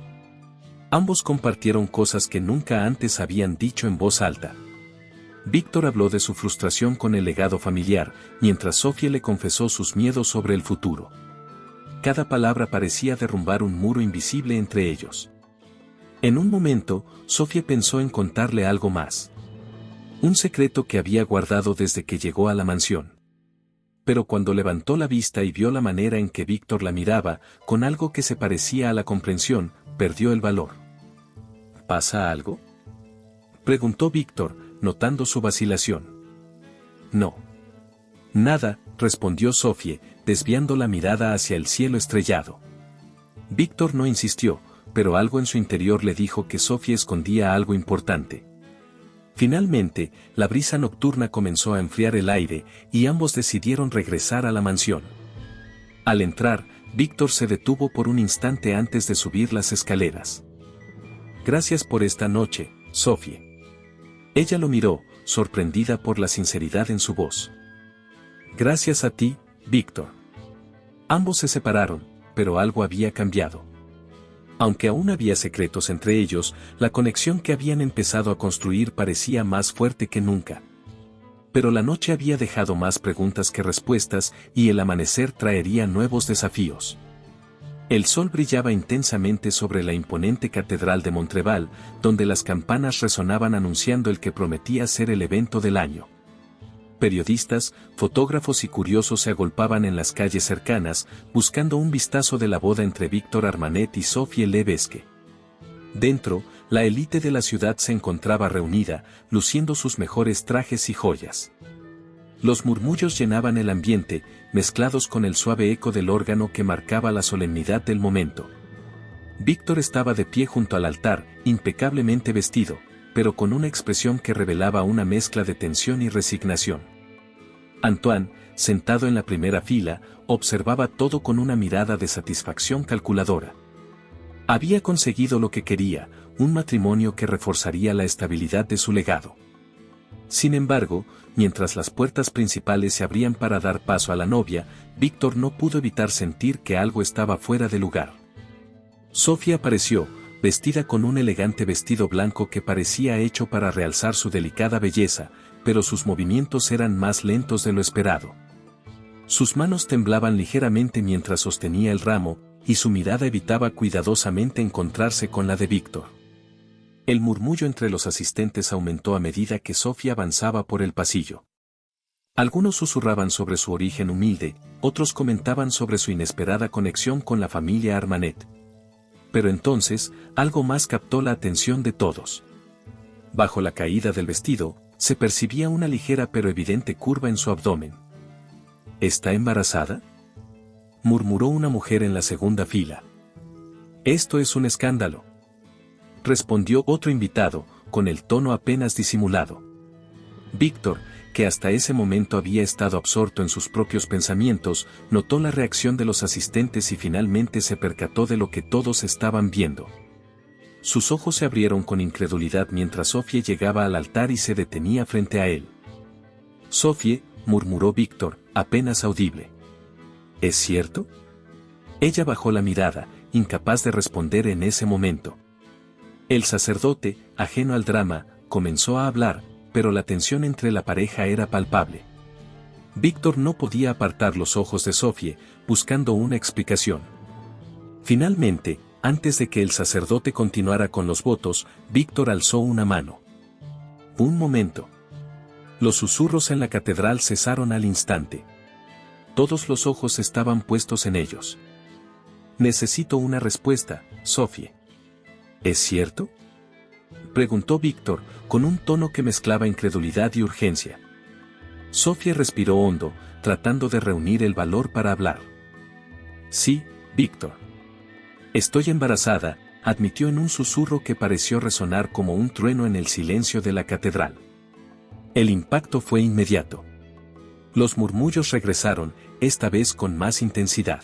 [SPEAKER 1] Ambos compartieron cosas que nunca antes habían dicho en voz alta. Víctor habló de su frustración con el legado familiar, mientras Sofía le confesó sus miedos sobre el futuro. Cada palabra parecía derrumbar un muro invisible entre ellos. En un momento, Sofía pensó en contarle algo más. Un secreto que había guardado desde que llegó a la mansión. Pero cuando levantó la vista y vio la manera en que Víctor la miraba, con algo que se parecía a la comprensión, perdió el valor. ¿Pasa algo?, preguntó Víctor, notando su vacilación. No. Nada, respondió Sofía, desviando la mirada hacia el cielo estrellado. Víctor no insistió, pero algo en su interior le dijo que Sofía escondía algo importante. Finalmente, la brisa nocturna comenzó a enfriar el aire, y ambos decidieron regresar a la mansión. Al entrar, Víctor se detuvo por un instante antes de subir las escaleras. Gracias por esta noche, Sofía. Ella lo miró, sorprendida por la sinceridad en su voz. Gracias a ti, Víctor. Ambos se separaron, pero algo había cambiado. Aunque aún había secretos entre ellos, la conexión que habían empezado a construir parecía más fuerte que nunca. Pero la noche había dejado más preguntas que respuestas y el amanecer traería nuevos desafíos. El sol brillaba intensamente sobre la imponente catedral de Montreval, donde las campanas resonaban anunciando el que prometía ser el evento del año. Periodistas, fotógrafos y curiosos se agolpaban en las calles cercanas, buscando un vistazo de la boda entre Víctor Armanet y Sophie Lebesgue. Dentro, la élite de la ciudad se encontraba reunida, luciendo sus mejores trajes y joyas. Los murmullos llenaban el ambiente, mezclados con el suave eco del órgano que marcaba la solemnidad del momento. Víctor estaba de pie junto al altar, impecablemente vestido, pero con una expresión que revelaba una mezcla de tensión y resignación. Antoine, sentado en la primera fila, observaba todo con una mirada de satisfacción calculadora. Había conseguido lo que quería, un matrimonio que reforzaría la estabilidad de su legado. Sin embargo, mientras las puertas principales se abrían para dar paso a la novia, Víctor no pudo evitar sentir que algo estaba fuera de lugar. Sophie apareció, vestida con un elegante vestido blanco que parecía hecho para realzar su delicada belleza, pero sus movimientos eran más lentos de lo esperado. Sus manos temblaban ligeramente mientras sostenía el ramo, y su mirada evitaba cuidadosamente encontrarse con la de Víctor. El murmullo entre los asistentes aumentó a medida que Sophie avanzaba por el pasillo. Algunos susurraban sobre su origen humilde, otros comentaban sobre su inesperada conexión con la familia Armanet. Pero entonces, algo más captó la atención de todos. Bajo la caída del vestido, se percibía una ligera pero evidente curva en su abdomen. ¿Está embarazada?, murmuró una mujer en la segunda fila. «Esto es un escándalo», respondió otro invitado, con el tono apenas disimulado. Víctor, que hasta ese momento había estado absorto en sus propios pensamientos, notó la reacción de los asistentes y finalmente se percató de lo que todos estaban viendo. Sus ojos se abrieron con incredulidad mientras Sophie llegaba al altar y se detenía frente a él. «Sophie», murmuró Víctor, apenas audible. «¿Es cierto?». Ella bajó la mirada, incapaz de responder en ese momento. El sacerdote, ajeno al drama, comenzó a hablar, pero la tensión entre la pareja era palpable. Víctor no podía apartar los ojos de Sophie, buscando una explicación. Finalmente, antes de que el sacerdote continuara con los votos, Víctor alzó una mano. Un momento. Los susurros en la catedral cesaron al instante. Todos los ojos estaban puestos en ellos. «Necesito una respuesta, Sophie». «¿Es cierto?», preguntó Víctor, con un tono que mezclaba incredulidad y urgencia. Sophie respiró hondo, tratando de reunir el valor para hablar. «Sí, Víctor. Estoy embarazada», admitió en un susurro que pareció resonar como un trueno en el silencio de la catedral. El impacto fue inmediato. Los murmullos regresaron, esta vez con más intensidad.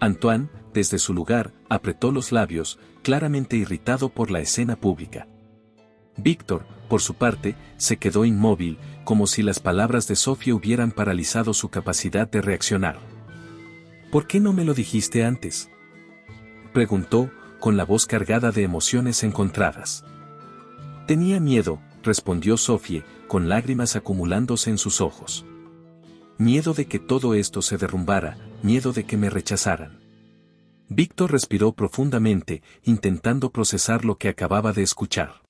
[SPEAKER 1] Antoine, desde su lugar, apretó los labios, claramente irritado por la escena pública. Víctor, por su parte, se quedó inmóvil, como si las palabras de Sophie hubieran paralizado su capacidad de reaccionar. «¿Por qué no me lo dijiste antes?», preguntó, con la voz cargada de emociones encontradas. «Tenía miedo», respondió Sophie, con lágrimas acumulándose en sus ojos. «Miedo de que todo esto se derrumbara, miedo de que me rechazaran». Víctor respiró profundamente, intentando procesar lo que acababa de escuchar.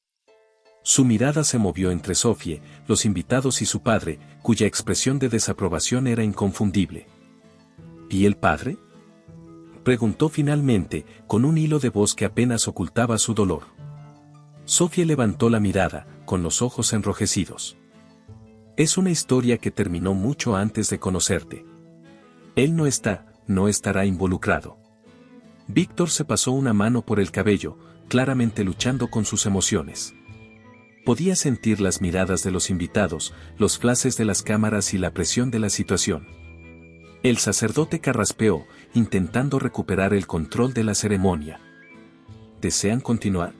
[SPEAKER 1] Su mirada se movió entre Sophie, los invitados y su padre, cuya expresión de desaprobación era inconfundible. «¿Y el padre?», preguntó finalmente, con un hilo de voz que apenas ocultaba su dolor. Sophie levantó la mirada, con los ojos enrojecidos. «Es una historia que terminó mucho antes de conocerte. Él no estará involucrado». Víctor se pasó una mano por el cabello, claramente luchando con sus emociones. Podía sentir las miradas de los invitados, los flashes de las cámaras y la presión de la situación. El sacerdote carraspeó, intentando recuperar el control de la ceremonia. ¿Desean continuar?».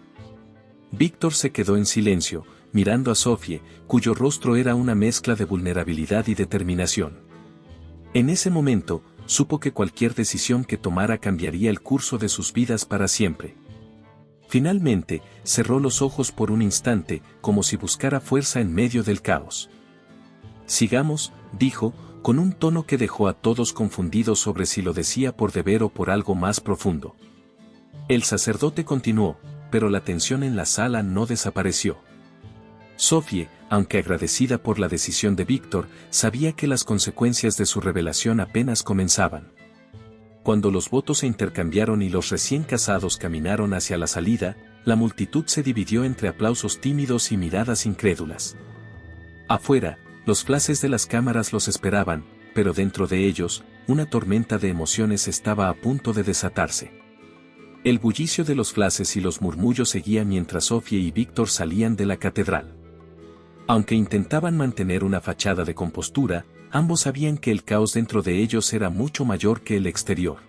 [SPEAKER 1] Víctor se quedó en silencio, mirando a Sophie, cuyo rostro era una mezcla de vulnerabilidad y determinación. En ese momento, supo que cualquier decisión que tomara cambiaría el curso de sus vidas para siempre. Finalmente, cerró los ojos por un instante, como si buscara fuerza en medio del caos. Sigamos, dijo, con un tono que dejó a todos confundidos sobre si lo decía por deber o por algo más profundo. El sacerdote continuó, pero la tensión en la sala no desapareció. Sophie, aunque agradecida por la decisión de Víctor, sabía que las consecuencias de su revelación apenas comenzaban. Cuando los votos se intercambiaron y los recién casados caminaron hacia la salida, la multitud se dividió entre aplausos tímidos y miradas incrédulas. Afuera, los flashes de las cámaras los esperaban, pero dentro de ellos, una tormenta de emociones estaba a punto de desatarse. El bullicio de los flashes y los murmullos seguía mientras Sophie y Víctor salían de la catedral. Aunque intentaban mantener una fachada de compostura, ambos sabían que el caos dentro de ellos era mucho mayor que el exterior.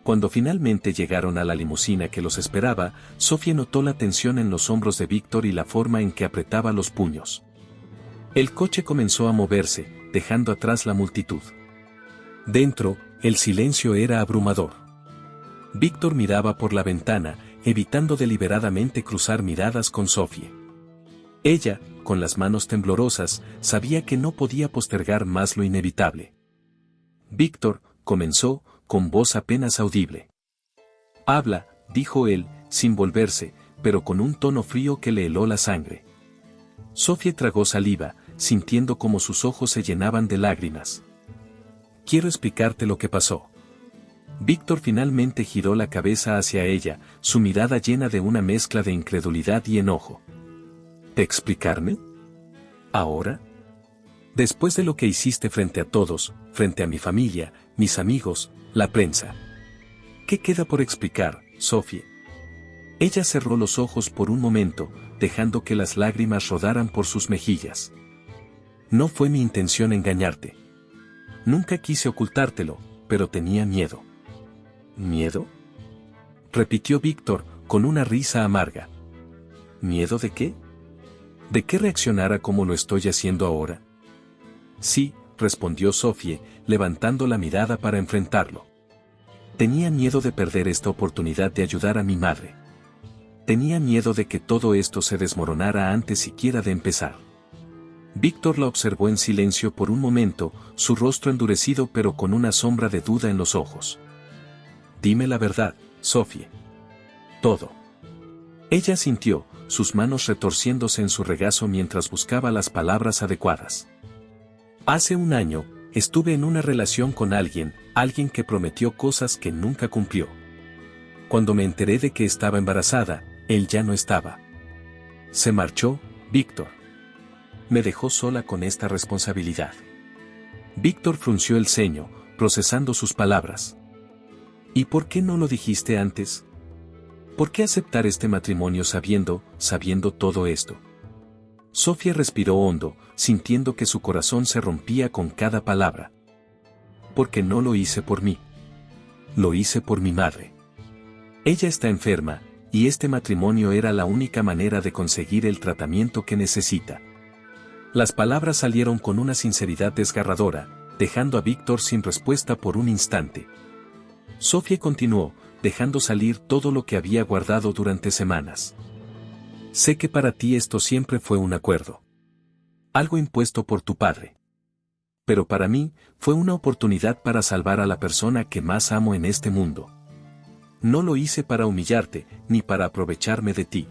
[SPEAKER 1] Cuando finalmente llegaron a la limusina que los esperaba, Sophie notó la tensión en los hombros de Víctor y la forma en que apretaba los puños. El coche comenzó a moverse, dejando atrás la multitud. Dentro, el silencio era abrumador. Víctor miraba por la ventana, evitando deliberadamente cruzar miradas con Sophie. Ella, con las manos temblorosas, sabía que no podía postergar más lo inevitable. Víctor, comenzó, con voz apenas audible. Habla, dijo él, sin volverse, pero con un tono frío que le heló la sangre. Sophie tragó saliva, sintiendo como sus ojos se llenaban de lágrimas. Quiero explicarte lo que pasó. Víctor finalmente giró la cabeza hacia ella, su mirada llena de una mezcla de incredulidad y enojo. ¿Explicarme? ¿Ahora? Después de lo que hiciste frente a todos, frente a mi familia, mis amigos, la prensa. ¿Qué queda por explicar, Sophie? Ella cerró los ojos por un momento, dejando que las lágrimas rodaran por sus mejillas. No fue mi intención engañarte. Nunca quise ocultártelo, pero tenía miedo. ¿Miedo? Repitió Víctor, con una risa amarga. ¿Miedo de qué? ¿De qué reaccionara como lo estoy haciendo ahora? Sí, respondió Sophie, levantando la mirada para enfrentarlo. Tenía miedo de perder esta oportunidad de ayudar a mi madre. Tenía miedo de que todo esto se desmoronara antes siquiera de empezar. Víctor la observó en silencio por un momento, su rostro endurecido pero con una sombra de duda en los ojos. Dime la verdad, Sophie. Todo. Ella sintió, sus manos retorciéndose en su regazo mientras buscaba las palabras adecuadas. Hace un año, estuve en una relación con alguien que prometió cosas que nunca cumplió. Cuando me enteré de que estaba embarazada, él ya no estaba. Se marchó, Víctor. Me dejó sola con esta responsabilidad. Víctor frunció el ceño, procesando sus palabras. ¿Y por qué no lo dijiste antes? ¿Por qué aceptar este matrimonio sabiendo todo esto? Sophie respiró hondo, sintiendo que su corazón se rompía con cada palabra. Porque no lo hice por mí. Lo hice por mi madre. Ella está enferma, y este matrimonio era la única manera de conseguir el tratamiento que necesita. Las palabras salieron con una sinceridad desgarradora, dejando a Víctor sin respuesta por un instante. Sophie continuó, dejando salir todo lo que había guardado durante semanas. Sé que para ti esto siempre fue un acuerdo. Algo impuesto por tu padre. Pero para mí, fue una oportunidad para salvar a la persona que más amo en este mundo. No lo hice para humillarte, ni para aprovecharme de ti.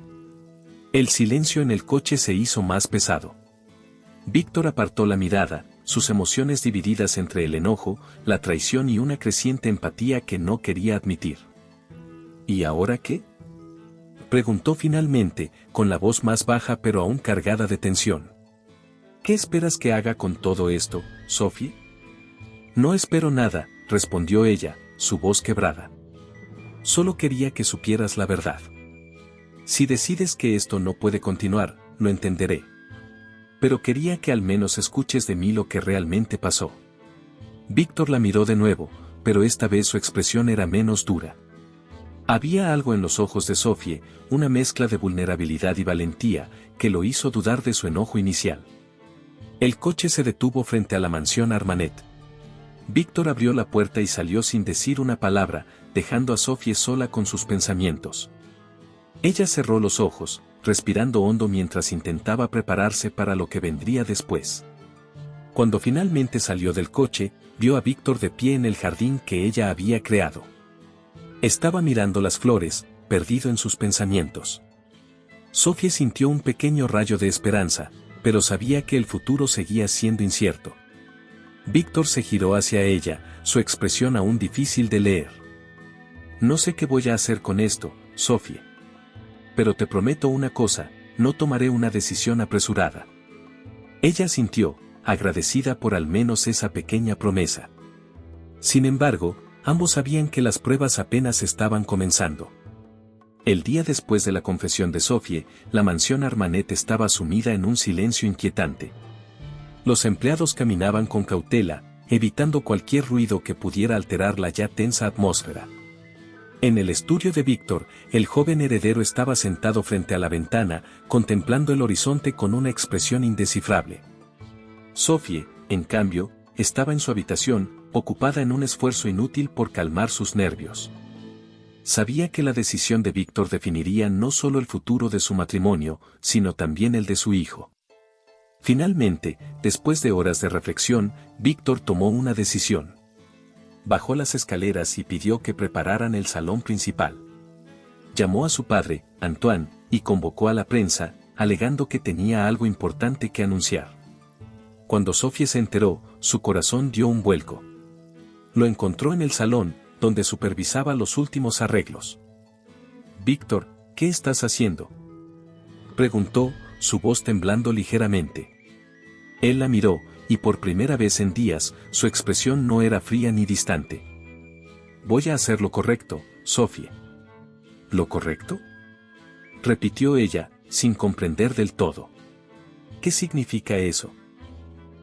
[SPEAKER 1] El silencio en el coche se hizo más pesado. Víctor apartó la mirada, sus emociones divididas entre el enojo, la traición y una creciente empatía que no quería admitir. ¿Y ahora qué? Preguntó finalmente, con la voz más baja pero aún cargada de tensión. ¿Qué esperas que haga con todo esto, Sophie? No espero nada, respondió ella, su voz quebrada. Solo quería que supieras la verdad. Si decides que esto no puede continuar, lo entenderé. Pero quería que al menos escuches de mí lo que realmente pasó. Víctor la miró de nuevo, pero esta vez su expresión era menos dura. Había algo en los ojos de Sophie, una mezcla de vulnerabilidad y valentía, que lo hizo dudar de su enojo inicial. El coche se detuvo frente a la mansión Armanet. Víctor abrió la puerta y salió sin decir una palabra, dejando a Sophie sola con sus pensamientos. Ella cerró los ojos, respirando hondo mientras intentaba prepararse para lo que vendría después. Cuando finalmente salió del coche, vio a Víctor de pie en el jardín que ella había creado. Estaba mirando las flores, perdido en sus pensamientos. Sofía sintió un pequeño rayo de esperanza, pero sabía que el futuro seguía siendo incierto. Víctor se giró hacia ella, su expresión aún difícil de leer. No sé qué voy a hacer con esto, Sofía. Pero te prometo una cosa, no tomaré una decisión apresurada. Ella asintió, agradecida por al menos esa pequeña promesa. Sin embargo, ambos sabían que las pruebas apenas estaban comenzando. El día después de la confesión de Sofía, la mansión Armanet estaba sumida en un silencio inquietante. Los empleados caminaban con cautela, evitando cualquier ruido que pudiera alterar la ya tensa atmósfera. En el estudio de Víctor, el joven heredero estaba sentado frente a la ventana, contemplando el horizonte con una expresión indescifrable. Sofía, en cambio, estaba en su habitación, ocupada en un esfuerzo inútil por calmar sus nervios. Sabía que la decisión de Víctor definiría no solo el futuro de su matrimonio, sino también el de su hijo. Finalmente, después de horas de reflexión, Víctor tomó una decisión. Bajó las escaleras y pidió que prepararan el salón principal. Llamó a su padre, Antoine, y convocó a la prensa, alegando que tenía algo importante que anunciar. Cuando Sofía se enteró, su corazón dio un vuelco. Lo encontró en el salón, donde supervisaba los últimos arreglos. «Víctor, ¿qué estás haciendo?», preguntó, su voz temblando ligeramente. Él la miró, y por primera vez en días, su expresión no era fría ni distante. «Voy a hacer lo correcto, Sofía». «¿Lo correcto?», repitió ella, sin comprender del todo. «¿Qué significa eso?».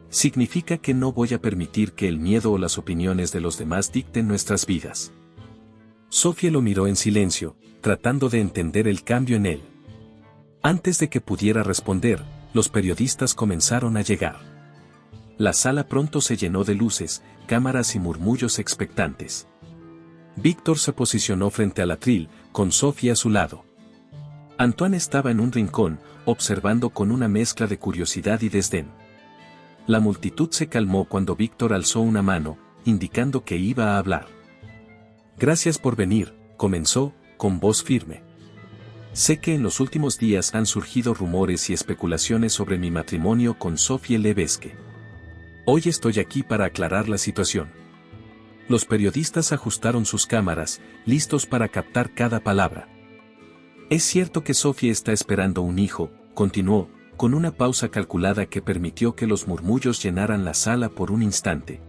[SPEAKER 1] «Significa que no voy a permitir que el miedo o las opiniones de los demás dicten nuestras vidas». Sofía lo miró en silencio, tratando de entender el cambio en él. Antes de que pudiera responder, los periodistas comenzaron a llegar. La sala pronto se llenó de luces, cámaras y murmullos expectantes. Víctor se posicionó frente al atril, con Sofía a su lado. Antoine estaba en un rincón, observando con una mezcla de curiosidad y desdén. La multitud se calmó cuando Víctor alzó una mano, indicando que iba a hablar. «Gracias por venir», comenzó, con voz firme. «Sé que en los últimos días han surgido rumores y especulaciones sobre mi matrimonio con Sofía Levesque. Hoy estoy aquí para aclarar la situación». Los periodistas ajustaron sus cámaras, listos para captar cada palabra. «Es cierto que Sofía está esperando un hijo», continuó, con una pausa calculada que permitió que los murmullos llenaran la sala por un instante.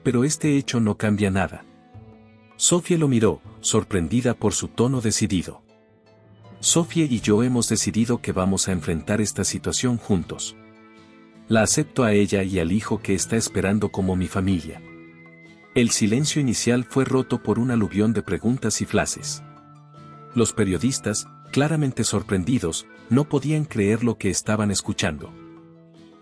[SPEAKER 1] «Pero este hecho no cambia nada». Sofía lo miró, sorprendida por su tono decidido. «Sofía y yo hemos decidido que vamos a enfrentar esta situación juntos. La acepto a ella y al hijo que está esperando como mi familia». El silencio inicial fue roto por un aluvión de preguntas y frases. Los periodistas, claramente sorprendidos, no podían creer lo que estaban escuchando.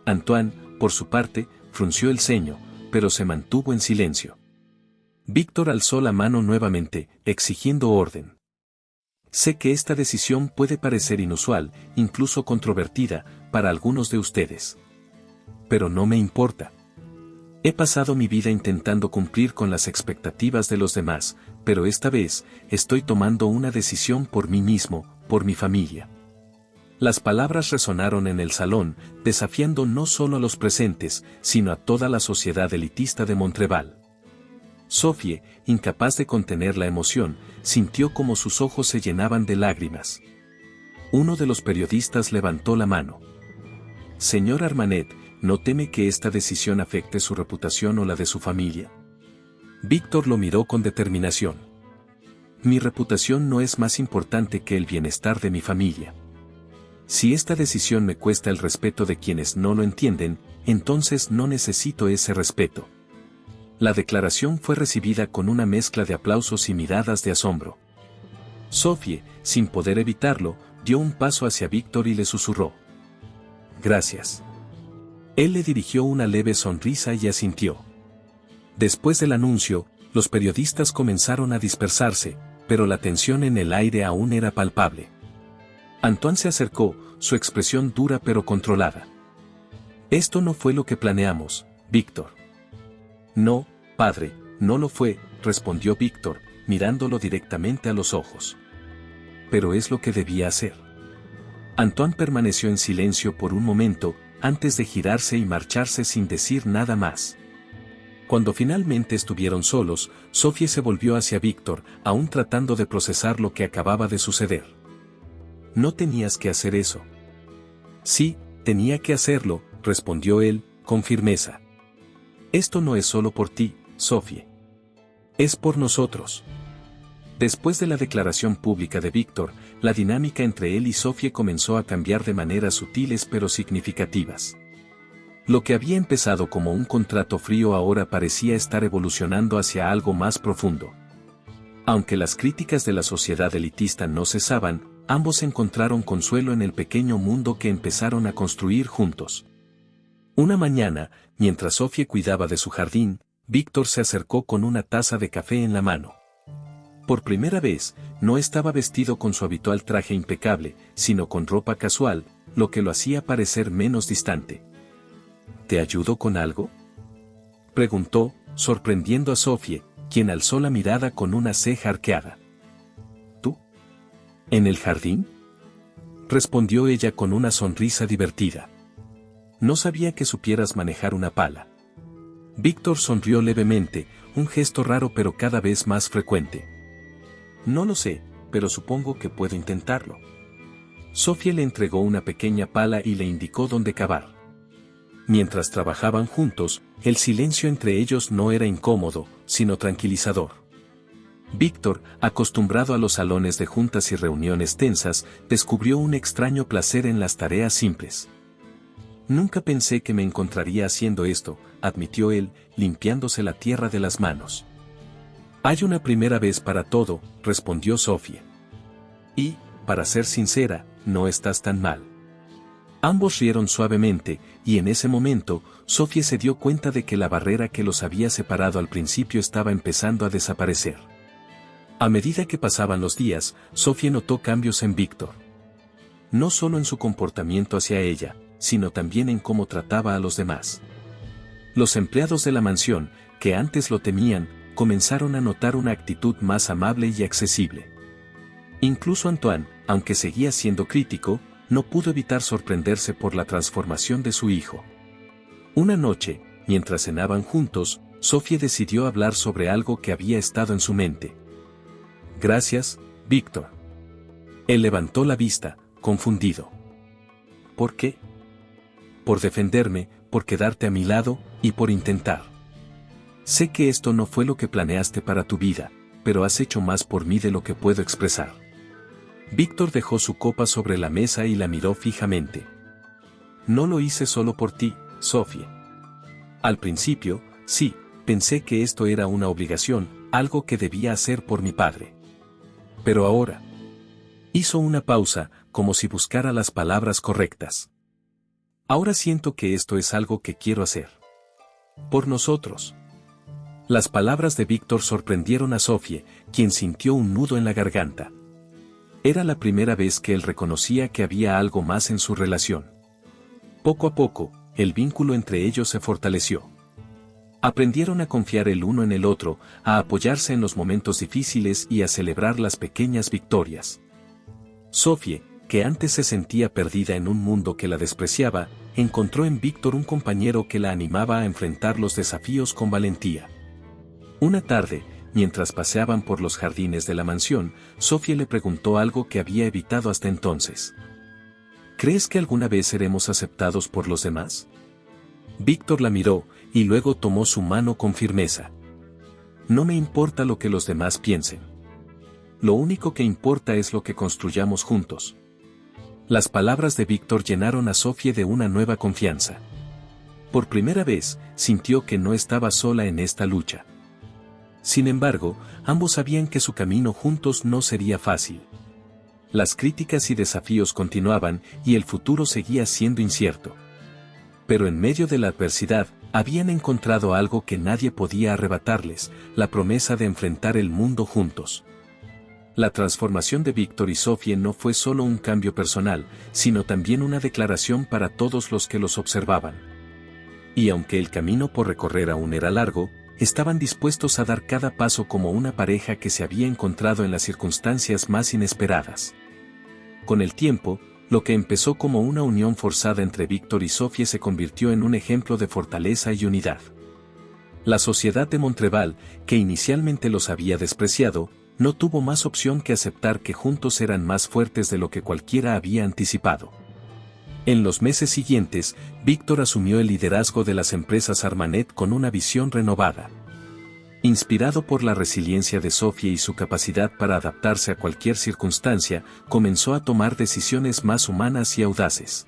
[SPEAKER 1] Antoine, por su parte, frunció el ceño, pero se mantuvo en silencio. Víctor alzó la mano nuevamente, exigiendo orden. «Sé que esta decisión puede parecer inusual, incluso controvertida, para algunos de ustedes. Pero no me importa. He pasado mi vida intentando cumplir con las expectativas de los demás, pero esta vez, estoy tomando una decisión por mí mismo, por mi familia». Las palabras resonaron en el salón, desafiando no solo a los presentes, sino a toda la sociedad elitista de Montreval. Sofía, incapaz de contener la emoción, sintió como sus ojos se llenaban de lágrimas. Uno de los periodistas levantó la mano. «Señor Armanet, ¿no teme que esta decisión afecte su reputación o la de su familia?». Víctor lo miró con determinación. «Mi reputación no es más importante que el bienestar de mi familia. Si esta decisión me cuesta el respeto de quienes no lo entienden, entonces no necesito ese respeto». La declaración fue recibida con una mezcla de aplausos y miradas de asombro. Sofía, sin poder evitarlo, dio un paso hacia Víctor y le susurró: «Gracias». Él le dirigió una leve sonrisa y asintió. Después del anuncio, los periodistas comenzaron a dispersarse, pero la tensión en el aire aún era palpable. Antoine se acercó, su expresión dura pero controlada. Esto no fue lo que planeamos, Víctor. No, padre, no lo fue, respondió Víctor, mirándolo directamente a los ojos. Pero es lo que debía hacer. Antoine permaneció en silencio por un momento, antes de girarse y marcharse sin decir nada más. Cuando finalmente estuvieron solos, Sophie se volvió hacia Víctor, aún tratando de procesar lo que acababa de suceder. No tenías que hacer eso. Sí, tenía que hacerlo, respondió él, con firmeza. Esto no es solo por ti, Sophie. Es por nosotros. Después de la declaración pública de Víctor, la dinámica entre él y Sophie comenzó a cambiar de maneras sutiles pero significativas. Lo que había empezado como un contrato frío ahora parecía estar evolucionando hacia algo más profundo. Aunque las críticas de la sociedad elitista no cesaban, ambos encontraron consuelo en el pequeño mundo que empezaron a construir juntos. Una mañana, mientras Sophie cuidaba de su jardín, Víctor se acercó con una taza de café en la mano. Por primera vez, no estaba vestido con su habitual traje impecable, sino con ropa casual, lo que lo hacía parecer menos distante. ¿Te ayudo con algo?, preguntó, sorprendiendo a Sophie, quien alzó la mirada con una ceja arqueada. ¿Tú? ¿En el jardín?, respondió ella con una sonrisa divertida. No sabía que supieras manejar una pala. Víctor sonrió levemente, un gesto raro pero cada vez más frecuente. No lo sé, pero supongo que puedo intentarlo. Sophie le entregó una pequeña pala y le indicó dónde cavar. Mientras trabajaban juntos, el silencio entre ellos no era incómodo, sino tranquilizador. Víctor, acostumbrado a los salones de juntas y reuniones tensas, descubrió un extraño placer en las tareas simples. Nunca pensé que me encontraría haciendo esto, admitió él, limpiándose la tierra de las manos. Hay una primera vez para todo, respondió Sophie. Y, para ser sincera, no estás tan mal. Ambos rieron suavemente, y en ese momento, Sophie se dio cuenta de que la barrera que los había separado al principio estaba empezando a desaparecer. A medida que pasaban los días, Sophie notó cambios en Víctor. No solo en su comportamiento hacia ella, sino también en cómo trataba a los demás. Los empleados de la mansión, que antes lo temían, comenzaron a notar una actitud más amable y accesible. Incluso Antoine, aunque seguía siendo crítico, no pudo evitar sorprenderse por la transformación de su hijo. Una noche, mientras cenaban juntos, Sophie decidió hablar sobre algo que había estado en su mente. Gracias, Víctor. Él levantó la vista, confundido. ¿Por qué? Por defenderme, por quedarte a mi lado, y por intentar. Sé que esto no fue lo que planeaste para tu vida, pero has hecho más por mí de lo que puedo expresar. Víctor dejó su copa sobre la mesa y la miró fijamente. No lo hice solo por ti, Sophie. Al principio, sí, pensé que esto era una obligación, algo que debía hacer por mi padre. Pero ahora. Hizo una pausa, como si buscara las palabras correctas. Ahora siento que esto es algo que quiero hacer. Por nosotros. Las palabras de Víctor sorprendieron a Sophie, quien sintió un nudo en la garganta. Era la primera vez que él reconocía que había algo más en su relación. Poco a poco, el vínculo entre ellos se fortaleció. Aprendieron a confiar el uno en el otro, a apoyarse en los momentos difíciles y a celebrar las pequeñas victorias. Sophie, que antes se sentía perdida en un mundo que la despreciaba, encontró en Víctor un compañero que la animaba a enfrentar los desafíos con valentía. Una tarde, mientras paseaban por los jardines de la mansión, Sophie le preguntó algo que había evitado hasta entonces. ¿Crees que alguna vez seremos aceptados por los demás? Víctor la miró, y luego tomó su mano con firmeza. No me importa lo que los demás piensen. Lo único que importa es lo que construyamos juntos. Las palabras de Víctor llenaron a Sophie de una nueva confianza. Por primera vez, sintió que no estaba sola en esta lucha. Sin embargo, ambos sabían que su camino juntos no sería fácil. Las críticas y desafíos continuaban, y el futuro seguía siendo incierto. Pero en medio de la adversidad, habían encontrado algo que nadie podía arrebatarles, la promesa de enfrentar el mundo juntos. La transformación de Víctor y Sophie no fue solo un cambio personal, sino también una declaración para todos los que los observaban. y aunque el camino por recorrer aún era largo, estaban dispuestos a dar cada paso como una pareja que se había encontrado en las circunstancias más inesperadas. Con el tiempo, lo que empezó como una unión forzada entre Víctor y Sophie se convirtió en un ejemplo de fortaleza y unidad. La sociedad de Montreval, que inicialmente los había despreciado, no tuvo más opción que aceptar que juntos eran más fuertes de lo que cualquiera había anticipado. En los meses siguientes, Víctor asumió el liderazgo de las empresas Armanet con una visión renovada. Inspirado por la resiliencia de Sophie y su capacidad para adaptarse a cualquier circunstancia, comenzó a tomar decisiones más humanas y audaces.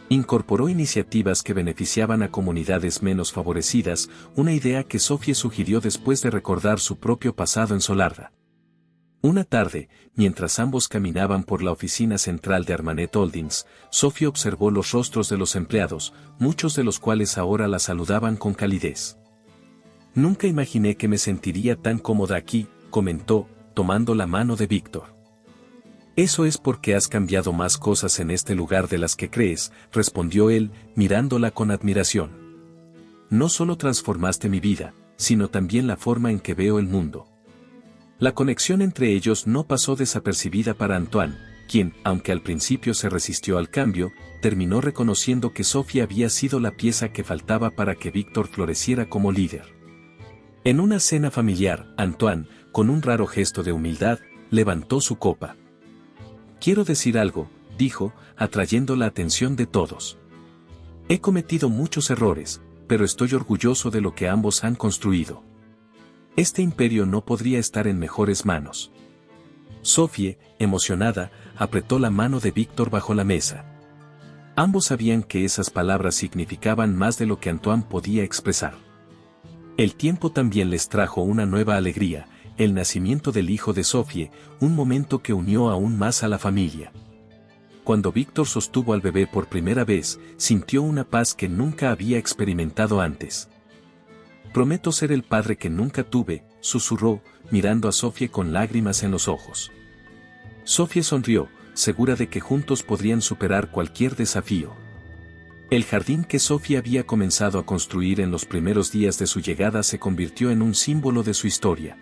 [SPEAKER 1] Incorporó iniciativas que beneficiaban a comunidades menos favorecidas, una idea que Sophie sugirió después de recordar su propio pasado en Solarda. Una tarde, mientras ambos caminaban por la oficina central de Armanet Holdings, Sophie observó los rostros de los empleados, muchos de los cuales ahora la saludaban con calidez. «Nunca imaginé que me sentiría tan cómoda aquí», comentó, tomando la mano de Víctor. «Eso es porque has cambiado más cosas en este lugar de las que crees», respondió él, mirándola con admiración. «No solo transformaste mi vida, sino también la forma en que veo el mundo». La conexión entre ellos no pasó desapercibida para Antoine, quien, aunque al principio se resistió al cambio, terminó reconociendo que Sophie había sido la pieza que faltaba para que Víctor floreciera como líder. En una cena familiar, Antoine, con un raro gesto de humildad, levantó su copa. «Quiero decir algo», dijo, atrayendo la atención de todos. «He cometido muchos errores, pero estoy orgulloso de lo que ambos han construido. Este imperio no podría estar en mejores manos». Sophie, emocionada, apretó la mano de Víctor bajo la mesa. Ambos sabían que esas palabras significaban más de lo que Antoine podía expresar. El tiempo también les trajo una nueva alegría, el nacimiento del hijo de Sophie, un momento que unió aún más a la familia. Cuando Víctor sostuvo al bebé por primera vez, sintió una paz que nunca había experimentado antes. «Prometo ser el padre que nunca tuve», susurró, mirando a Sophie con lágrimas en los ojos. Sophie sonrió, segura de que juntos podrían superar cualquier desafío. El jardín que Sophie había comenzado a construir en los primeros días de su llegada se convirtió en un símbolo de su historia.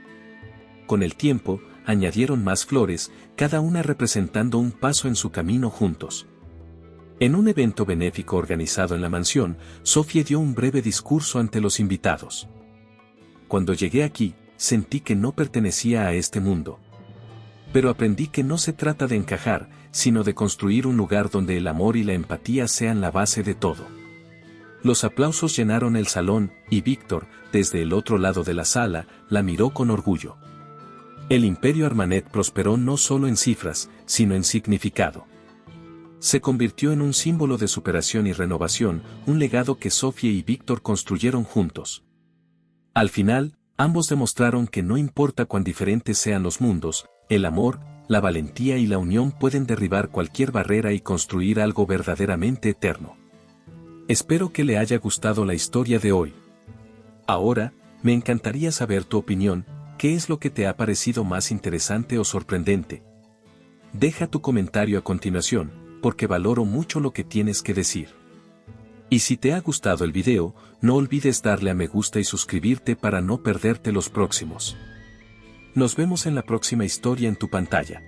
[SPEAKER 1] Con el tiempo, añadieron más flores, cada una representando un paso en su camino juntos. En un evento benéfico organizado en la mansión, Sophie dio un breve discurso ante los invitados. «Cuando llegué aquí, sentí que no pertenecía a este mundo. Pero aprendí que no se trata de encajar, sino de construir un lugar donde el amor y la empatía sean la base de todo». Los aplausos llenaron el salón, y Víctor, desde el otro lado de la sala, la miró con orgullo. El imperio Armanet prosperó no solo en cifras, sino en significado. Se convirtió en un símbolo de superación y renovación, un legado que Sophie y Víctor construyeron juntos. Al final, ambos demostraron que no importa cuán diferentes sean los mundos, el amor, la valentía y la unión pueden derribar cualquier barrera y construir algo verdaderamente eterno. Espero que le haya gustado la historia de hoy. Ahora, me encantaría saber tu opinión. ¿Qué es lo que te ha parecido más interesante o sorprendente? Deja tu comentario a continuación, porque valoro mucho lo que tienes que decir. Y si te ha gustado el video, no olvides darle a me gusta y suscribirte para no perderte los próximos. Nos vemos en la próxima historia en tu pantalla.